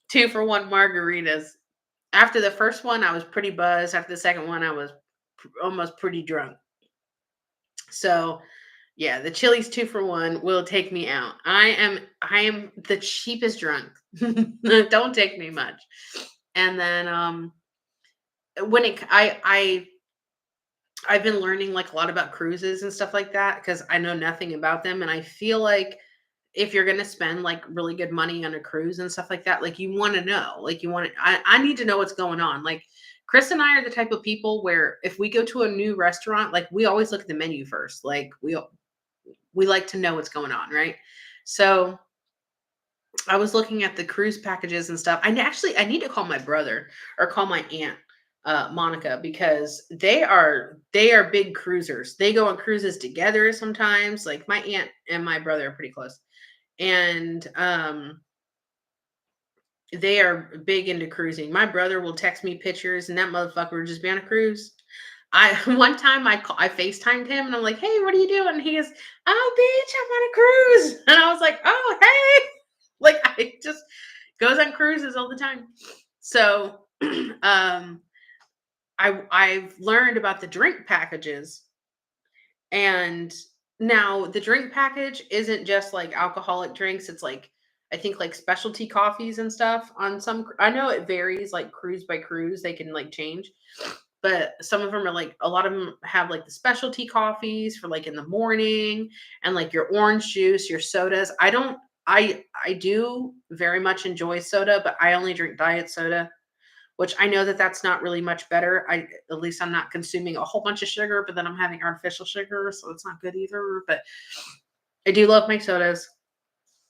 2 for 1 margaritas. After the first one, I was pretty buzzed. After the second one, I was almost pretty drunk. So, yeah, the Chili's 2 for 1 will take me out. I am the cheapest drunk. Don't take me much. And then when it I've been learning like a lot about cruises and stuff like that because I know nothing about them, and I feel like if you're gonna spend like really good money on a cruise and stuff like that, like you want to know, like you want to, I need to know what's going on. Like Chris and I are the type of people where if we go to a new restaurant, like we always look at the menu first. Like we like to know what's going on, right? So I was looking at the cruise packages and stuff. I need to call my brother or call my aunt, Monica, because they are big cruisers. They go on cruises together sometimes. Like my aunt and my brother are pretty close, and they are big into cruising. My brother will text me pictures, and that motherfucker would just be on a cruise. I one time I FaceTimed him and I'm like, "Hey, what are you doing?" And he goes, "Oh, bitch, I'm on a cruise." And I was like, "Oh, hey." Like I just goes on cruises all the time. So I've learned about the drink packages, and now the drink package isn't just like alcoholic drinks. It's like I think like specialty coffees and stuff on some. I know it varies like cruise by cruise. They can like change, but some of them are like a lot of them have like the specialty coffees for like in the morning and like your orange juice, your sodas. I do very much enjoy soda, but I only drink diet soda, which I know that that's not really much better. At least I'm not consuming a whole bunch of sugar, but then I'm having artificial sugar, so it's not good either. But I do love my sodas.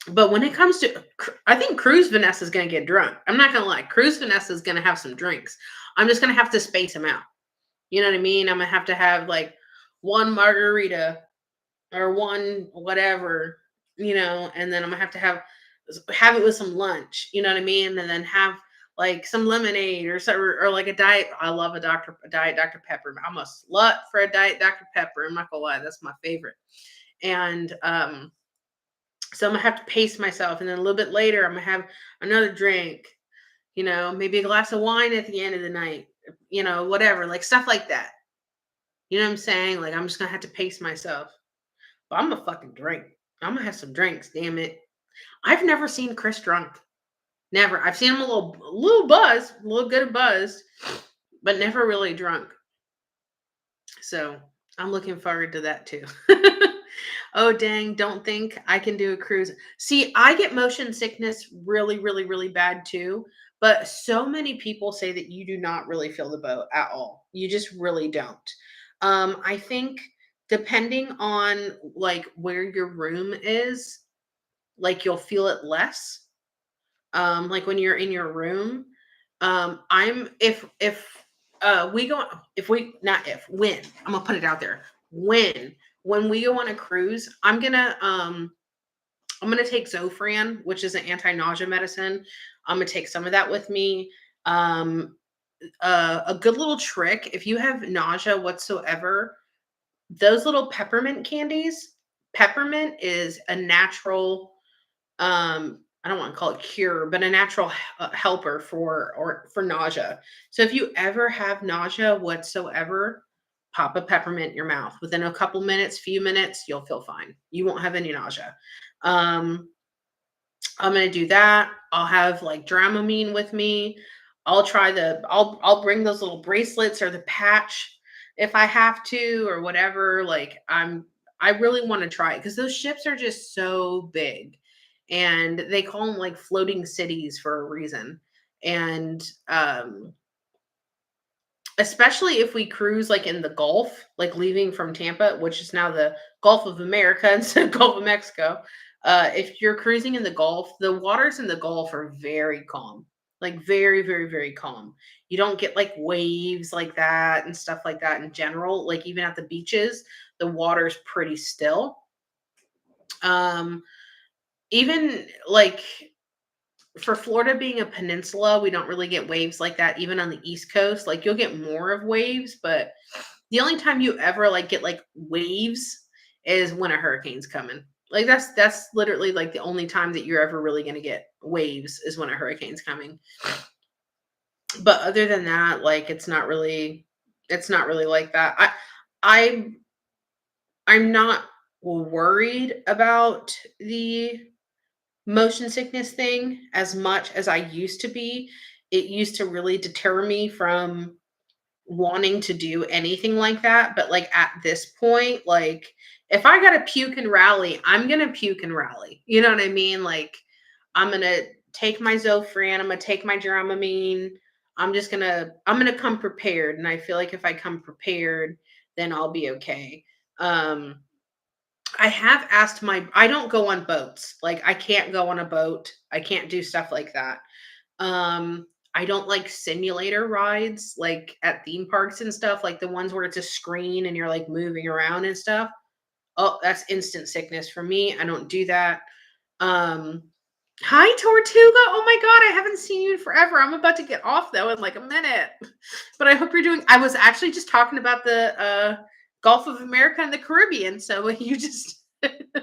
But when it comes to, I think Cruise Vanessa is going to get drunk. I'm not going to lie. Cruise Vanessa is going to have some drinks. I'm just going to have to space them out. You know what I mean? I'm going to have like one margarita or one whatever, and then I'm going to have it with some lunch, you know what I mean? And then have like some lemonade or like a diet. I love a diet Dr. Pepper. I'm a slut for a diet Dr. Pepper. I'm not gonna lie, that's my favorite. And so I'm gonna have to pace myself, and then a little bit later, I'm gonna have another drink. Maybe a glass of wine at the end of the night. Whatever, like stuff like that. You know what I'm saying? Like I'm just gonna have to pace myself. But I'm gonna fucking drink. I'm gonna have some drinks. Damn it! I've never seen Chris drunk. Never. I've seen him a little buzzed, a little good buzzed, but never really drunk. So I'm looking forward to that too. Oh dang, don't think I can do a cruise. See, I get motion sickness really, really, really bad too. But so many people say that you do not really feel the boat at all. You just really don't. I think depending on like where your room is, like you'll feel it less. Like when you're in your room. I'm if we go if we not if when I'm gonna put it out there when we go on a cruise, I'm gonna take Zofran, which is an anti-nausea medicine. I'm gonna take some of that with me. Um, a good little trick if you have nausea whatsoever, those little peppermint candies. Peppermint is a natural I don't want to call it cure, but a natural helper for nausea. So if you ever have nausea whatsoever, pop a peppermint in your mouth. Within a couple minutes, few minutes, you'll feel fine. You won't have any nausea. Um, I'm gonna do that. I'll have like Dramamine with me. I'll bring those little bracelets or the patch if I have to or whatever. Like I really want to try it because those ships are just so big, and they call them like floating cities for a reason. And especially if we cruise like in the Gulf, like leaving from Tampa, which is now the Gulf of America instead of Gulf of Mexico. If you're cruising in the Gulf, the waters in the Gulf are very calm. like very, very, very calm. You don't get like waves like that and stuff like that in general. Like even at the beaches, the water's pretty still. Um, even like for Florida being a peninsula, we don't really get waves like that even on the East Coast. Like you'll get more of waves, but the only time you ever like get like waves is when a hurricane's coming. Like that's literally like the only time that you're ever really going to get waves is when a hurricane's coming. But other than that, like it's not really like that. I I'm not worried about the motion sickness thing as much as I used to be. It used to really deter me from wanting to do anything like that, but, like, at this point, like, if I gotta puke and rally, I'm gonna puke and rally, you know what I mean? Like, I'm gonna take my Zofran, I'm gonna take my Dramamine, I'm gonna come prepared, and I feel like if I come prepared, then I'll be okay. Um, I have asked my I don't go on boats, like, I can't go on a boat, I can't do stuff like that. I don't like simulator rides, like, at theme parks and stuff, like the ones where it's a screen and you're, like, moving around and stuff. Oh, that's instant sickness for me, I don't do that. Um, Hi, Tortuga, oh my god, I haven't seen you in forever. I'm about to get off, though, in, like, a minute, but I hope you're doing I was actually just talking about the, Gulf of America and the Caribbean, so you just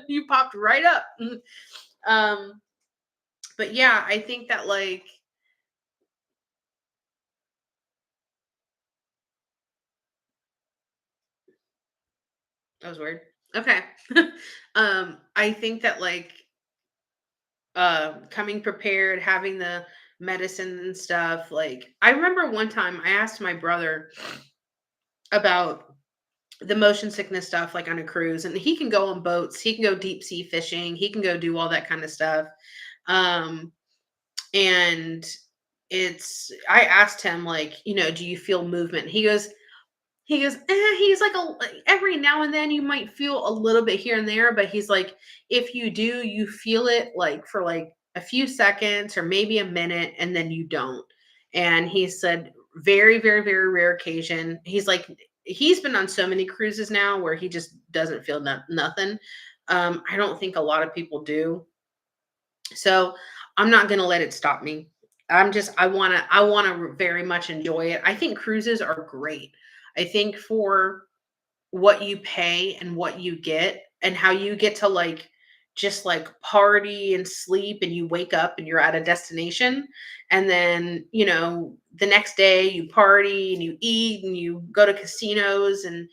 you popped right up. Um, but yeah, I think that, like that was weird. Okay. I think that like coming prepared, having the medicine and stuff, like I remember one time I asked my brother about the motion sickness stuff like on a cruise and he can go on boats, he can go deep sea fishing, he can go do all that kind of stuff. Um and I asked him like, do you feel movement? He's like every now and then you might feel a little bit here and there, but he's like, if you do, you feel it like for like a few seconds or maybe a minute, and then you don't. And he said, very, very, very rare occasion. He's like, he's been on so many cruises now where he just doesn't feel nothing. I don't think a lot of people do. So I'm not gonna let it stop me. I wanna very much enjoy it. I think cruises are great. I think for what you pay and what you get and how you get to like just like party and sleep and you wake up and you're at a destination and then the next day you party and you eat and you go to casinos and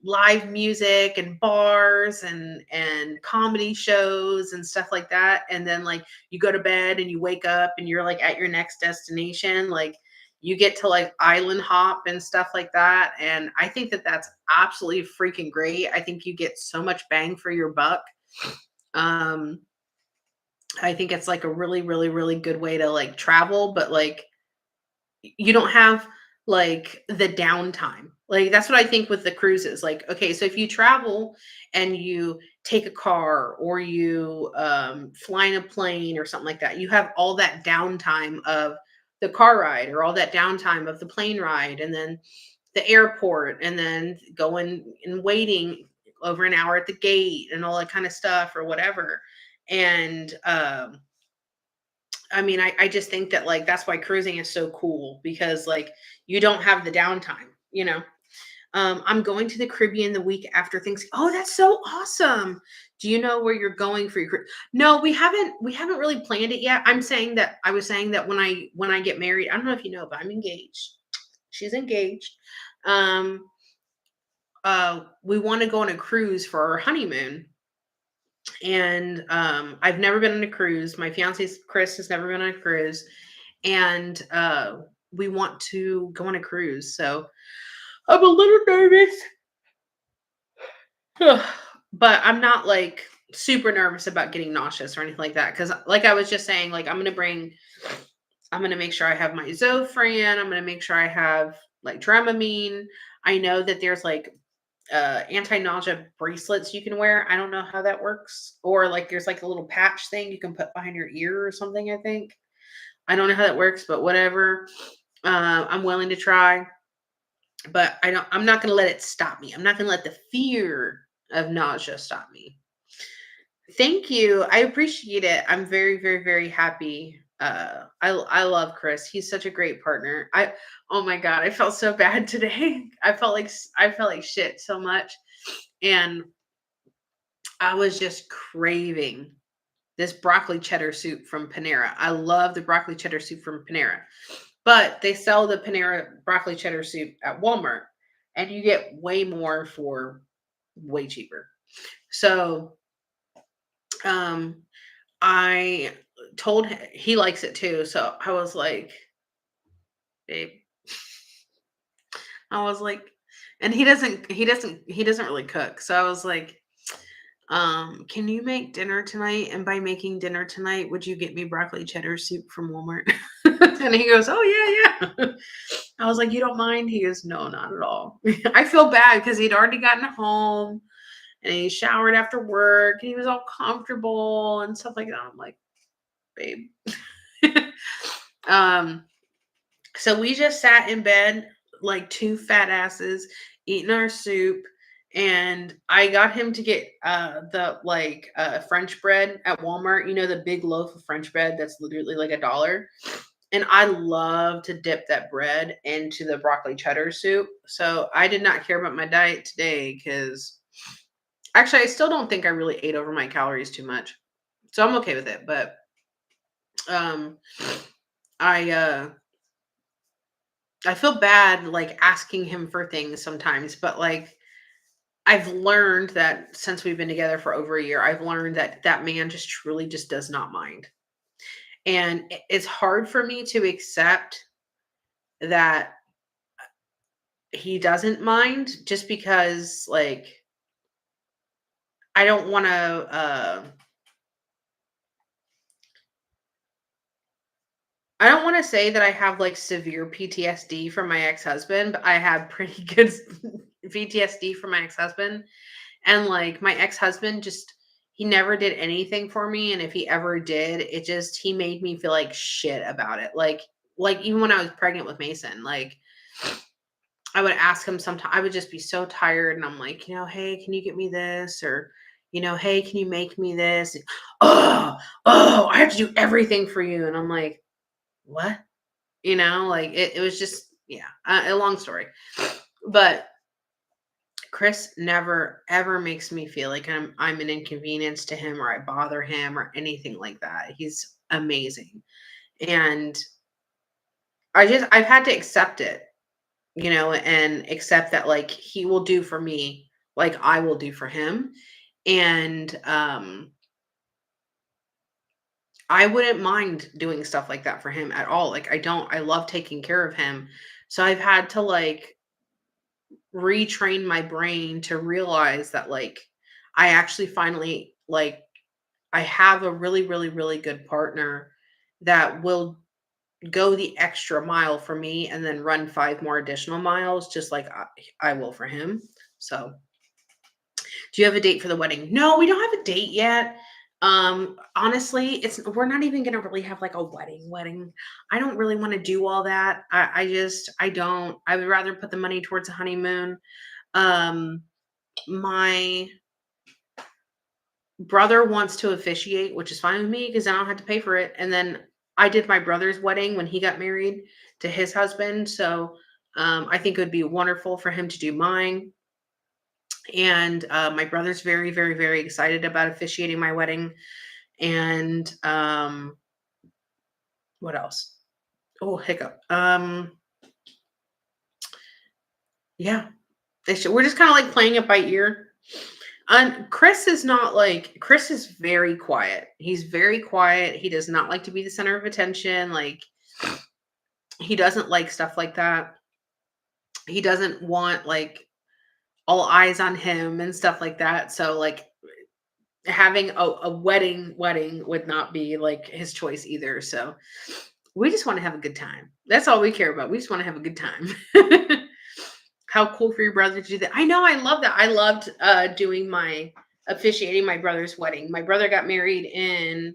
live music and bars and comedy shows and stuff like that, and then like you go to bed and you wake up and you're like at your next destination, like you get to like island hop and stuff like that, and I think that that's absolutely freaking great. I think you get so much bang for your buck. um I think it's like a really, really, really good way to like travel, but like you don't have like the downtime. Like that's what I think with the cruises. Like, okay, so if you travel and you take a car or you fly in a plane or something like that, you have all that downtime of the car ride or all that downtime of the plane ride and then the airport and then going and waiting over an hour at the gate and all that kind of stuff or whatever. And I mean, I just think that like that's why cruising is so cool because like you don't have the downtime. I'm going to the Caribbean the week after things. Oh, that's so awesome. Do you know where you're going for your No, we haven't really planned it yet. I was saying that when I get married, I don't know if you know, but I'm engaged. She's engaged. Um we want to go on a cruise for our honeymoon. And I've never been on a cruise. My fiance Chris has never been on a cruise, and we want to go on a cruise. So I'm a little nervous, but I'm not like super nervous about getting nauseous or anything like that. Because, like I was just saying, like I'm gonna make sure I have my Zofran. I'm gonna make sure I have like Dramamine. I know that there's like anti-nausea bracelets you can wear. I don't know how that works. Or like there's like a little patch thing you can put behind your ear or something, I think. I don't know how that works, but whatever. I'm willing to try, but I'm not going to let it stop me. I'm not going to let the fear of nausea stop me. Thank you. I appreciate it. I'm very, very, very happy. I love Chris. He's such a great partner. Oh my god, I felt so bad today. I felt like shit so much, and I was just craving this broccoli cheddar soup from Panera. I love the broccoli cheddar soup from Panera, but they sell the Panera broccoli cheddar soup at Walmart, and you get way more for way cheaper. So, um, I told him he likes it too. So I was like, babe, I was like, and he doesn't really cook. So I was like, can you make dinner tonight? And by making dinner tonight, would you get me broccoli cheddar soup from Walmart? And he goes, oh yeah, yeah. I was like, you don't mind? He goes, no, not at all. I feel bad because he'd already gotten home and he showered after work and he was all comfortable and stuff like that. I'm like, babe. um, so we just sat in bed like two fat asses eating our soup. And I got him to get the French bread at Walmart, the big loaf of French bread that's literally like $1. And I love to dip that bread into the broccoli cheddar soup. So I did not care about my diet today because actually I still don't think I really ate over my calories too much. So I'm okay with it. But um I I feel bad like asking him for things sometimes, but like I've learned that since we've been together for over a year, I've learned that that man just truly just does not mind. And it's hard for me to accept that he doesn't mind just because like I don't want to I don't want to say that I have like severe PTSD from my ex-husband, but I have pretty good PTSD from my ex-husband. And like my ex-husband just he never did anything for me, and if he ever did, he made me feel like shit about it. Like even when I was pregnant with Mason, like I would ask him sometimes I would just be so tired and I'm like, "Hey, can you get me this?" or "Hey, can you make me this?" "Oh, oh, I have to do everything for you." And I'm like, "What?" Like it was just yeah, a long story. But Chris never ever makes me feel like I'm an inconvenience to him or I bother him or anything like that. He's amazing. And I've had to accept it, and accept that like he will do for me like I will do for him. And I wouldn't mind doing stuff like that for him at all. Like I love taking care of him. So I've had to like retrain my brain to realize that like I actually finally like I have a really really really good partner that will go the extra mile for me and then run 5 more additional miles just like I will for him. So, do you have a date for the wedding? No, we don't have a date yet. Honestly, we're not even gonna really have like a wedding. I don't really want to do all that. I don't. I would rather put the money towards a honeymoon. Um, my brother wants to officiate, which is fine with me because I don't have to pay for it. And then I did my brother's wedding when he got married to his husband. So I think it would be wonderful for him to do mine. And my brother's very, very, very excited about officiating my wedding. And what else? Oh, hiccup. Yeah, we're just kind of like playing it by ear. And Chris is very quiet. He's very quiet. He does not like to be the center of attention. Like he doesn't like stuff like that. He doesn't want like all eyes on him and stuff like that. So like having a wedding would not be like his choice either. So we just want to have a good time. That's all we care about. We just want to have a good time. How cool for your brother to do that. I know, I love that. I loved doing my officiating my brother's wedding. My brother got married in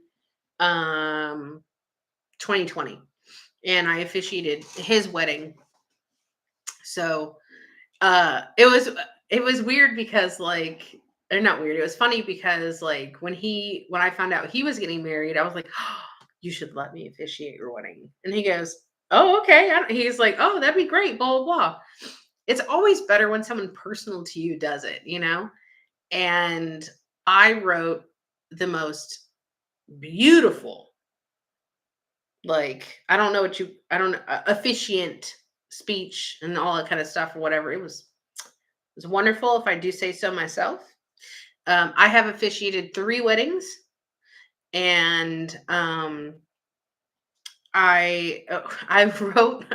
um 2020, and I officiated his wedding. So it was weird because like, or not weird, it was funny because like when I found out he was getting married, I was like, oh, you should let me officiate your wedding. And he goes, oh, okay. He's like, oh, that'd be great, blah blah blah. It's always better when someone personal to you does it, you know? And I wrote the most beautiful, like, I don't know what you I don't know, officiant speech and all that kind of stuff or whatever. It was wonderful, if I do say so myself. I have officiated 3 weddings, and, I wrote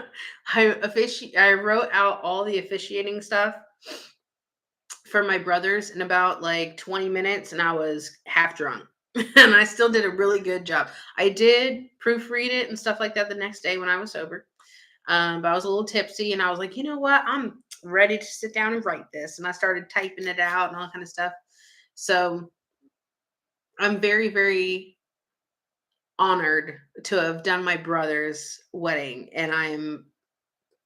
I wrote out all the officiating stuff for my brothers in about, like, 20 minutes, and I was half drunk, and I still did a really good job. I did proofread it and stuff like that the next day when I was sober, but I was a little tipsy, and I was like, "You know what? I'm ready to sit down and write this," and I started typing it out and all that kind of stuff. So I'm very, very honored to have done my brother's wedding, and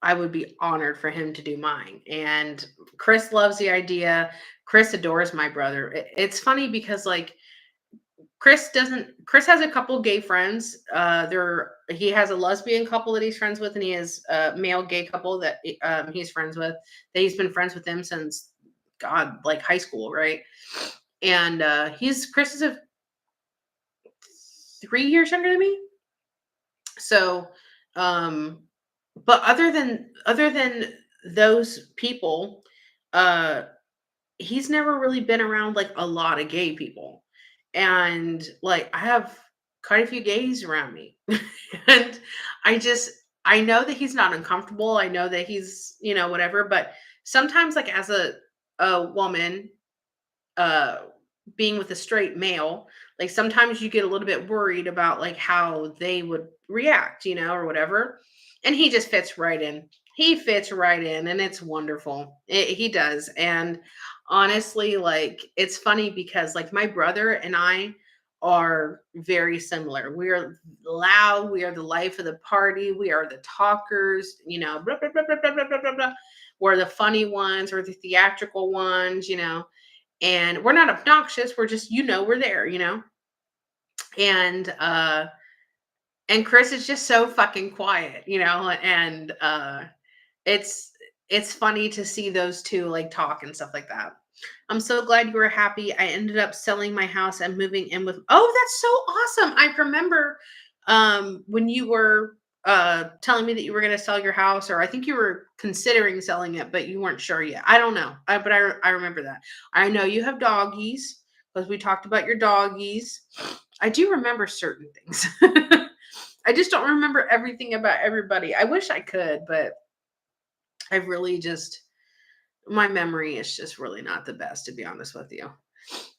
I would be honored for him to do mine. And Chris loves the idea. Chris adores my brother. It's funny because like Chris has a couple gay friends. He has a lesbian couple that he's friends with, and he has a male gay couple that he's friends with. That he's been friends with them since God, like high school, right? And he's Chris is 3 years younger than me. So, um, but other than those people, uh, he's never really been around like a lot of gay people, and like I have quite a few gays around me, and I just I know that he's not uncomfortable. I know that he's whatever, but sometimes like as a woman, uh being with a straight male, like sometimes you get a little bit worried about like how they would react, or whatever. And he just fits right in. He fits right in, and it's wonderful. He does. And honestly, like it's funny because like my brother and I are very similar. We are loud, we are the life of the party, we are the talkers, blah, blah, blah, blah, blah, blah, blah, blah, blah. We're the funny ones, we're the theatrical ones. And we're not obnoxious, we're just we're there. And Chris is just so fucking quiet. And it's it's funny to see those two like talk and stuff like that. I'm so glad you were happy. I ended up selling my house and moving in with. Oh, that's so awesome. I remember when you were telling me that you were going to sell your house, or I think you were considering selling it but you weren't sure yet. I don't know. But I remember that. I know you have doggies because we talked about your doggies. I do remember certain things. I just don't remember everything about everybody. I wish I could, but I really just my memory is just really not the best, to be honest with you.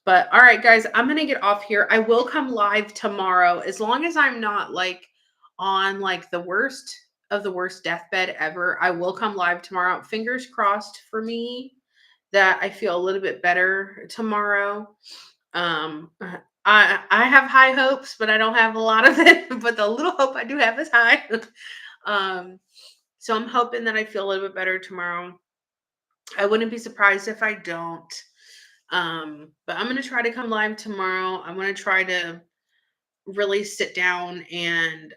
But all right, guys, I'm gonna get off here. I will come live tomorrow as long as I'm not like on like the worst of the worst deathbed ever. I will come live tomorrow. Fingers crossed for me that I feel a little bit better tomorrow. I have high hopes, but I don't have a lot of it. But the little hope I do have is high. um, so I'm hoping that I feel a little bit better tomorrow. I wouldn't be surprised if I don't. But I'm gonna try to come live tomorrow. I'm gonna try to really sit down and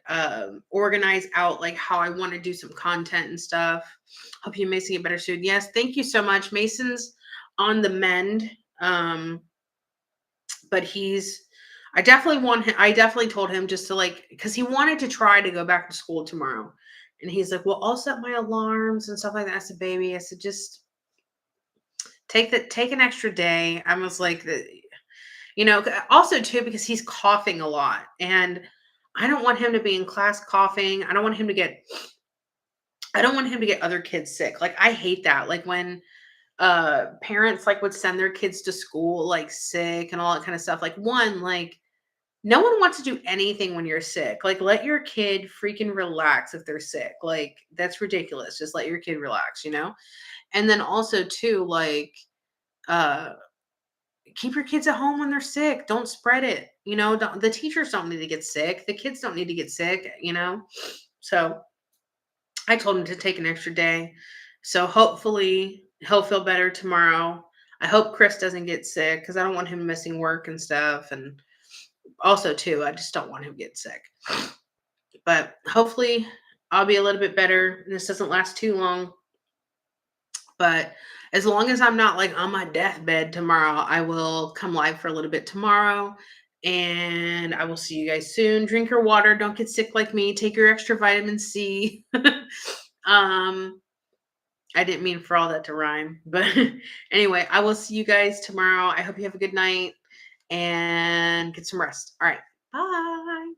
organize out like how I want to do some content and stuff. Hope you Mason get better soon. Yes, thank you so much. Mason's on the mend. But I definitely told him just to like because he wanted to try to go back to school tomorrow. And he's like, well, I'll set my alarms and stuff like that. I said, baby, I said, just take an extra day. I was like also too because he's coughing a lot, and I don't want him to be in class coughing. I don't want him to get other kids sick. Like I hate that. Like when parents like would send their kids to school like sick and all that kind of stuff. Like one, like no one wants to do anything when you're sick. Like let your kid freaking relax if they're sick. Like that's ridiculous. Just let your kid relax. And then also too, like uh keep your kids at home when they're sick. Don't spread it. The teachers don't need to get sick. The kids don't need to get sick. So I told him to take an extra day. So hopefully he'll feel better tomorrow. I hope Chris doesn't get sick because I don't want him missing work and stuff. And also, too, I just don't want him to get sick. But hopefully I'll be a little bit better. And this doesn't last too long. But as long as I'm not like on my deathbed tomorrow, I will come live for a little bit tomorrow. And I will see you guys soon. Drink your water. Don't get sick like me. Take your extra vitamin C. um, I didn't mean for all that to rhyme. But anyway, I will see you guys tomorrow. I hope you have a good night and get some rest. All right. Bye.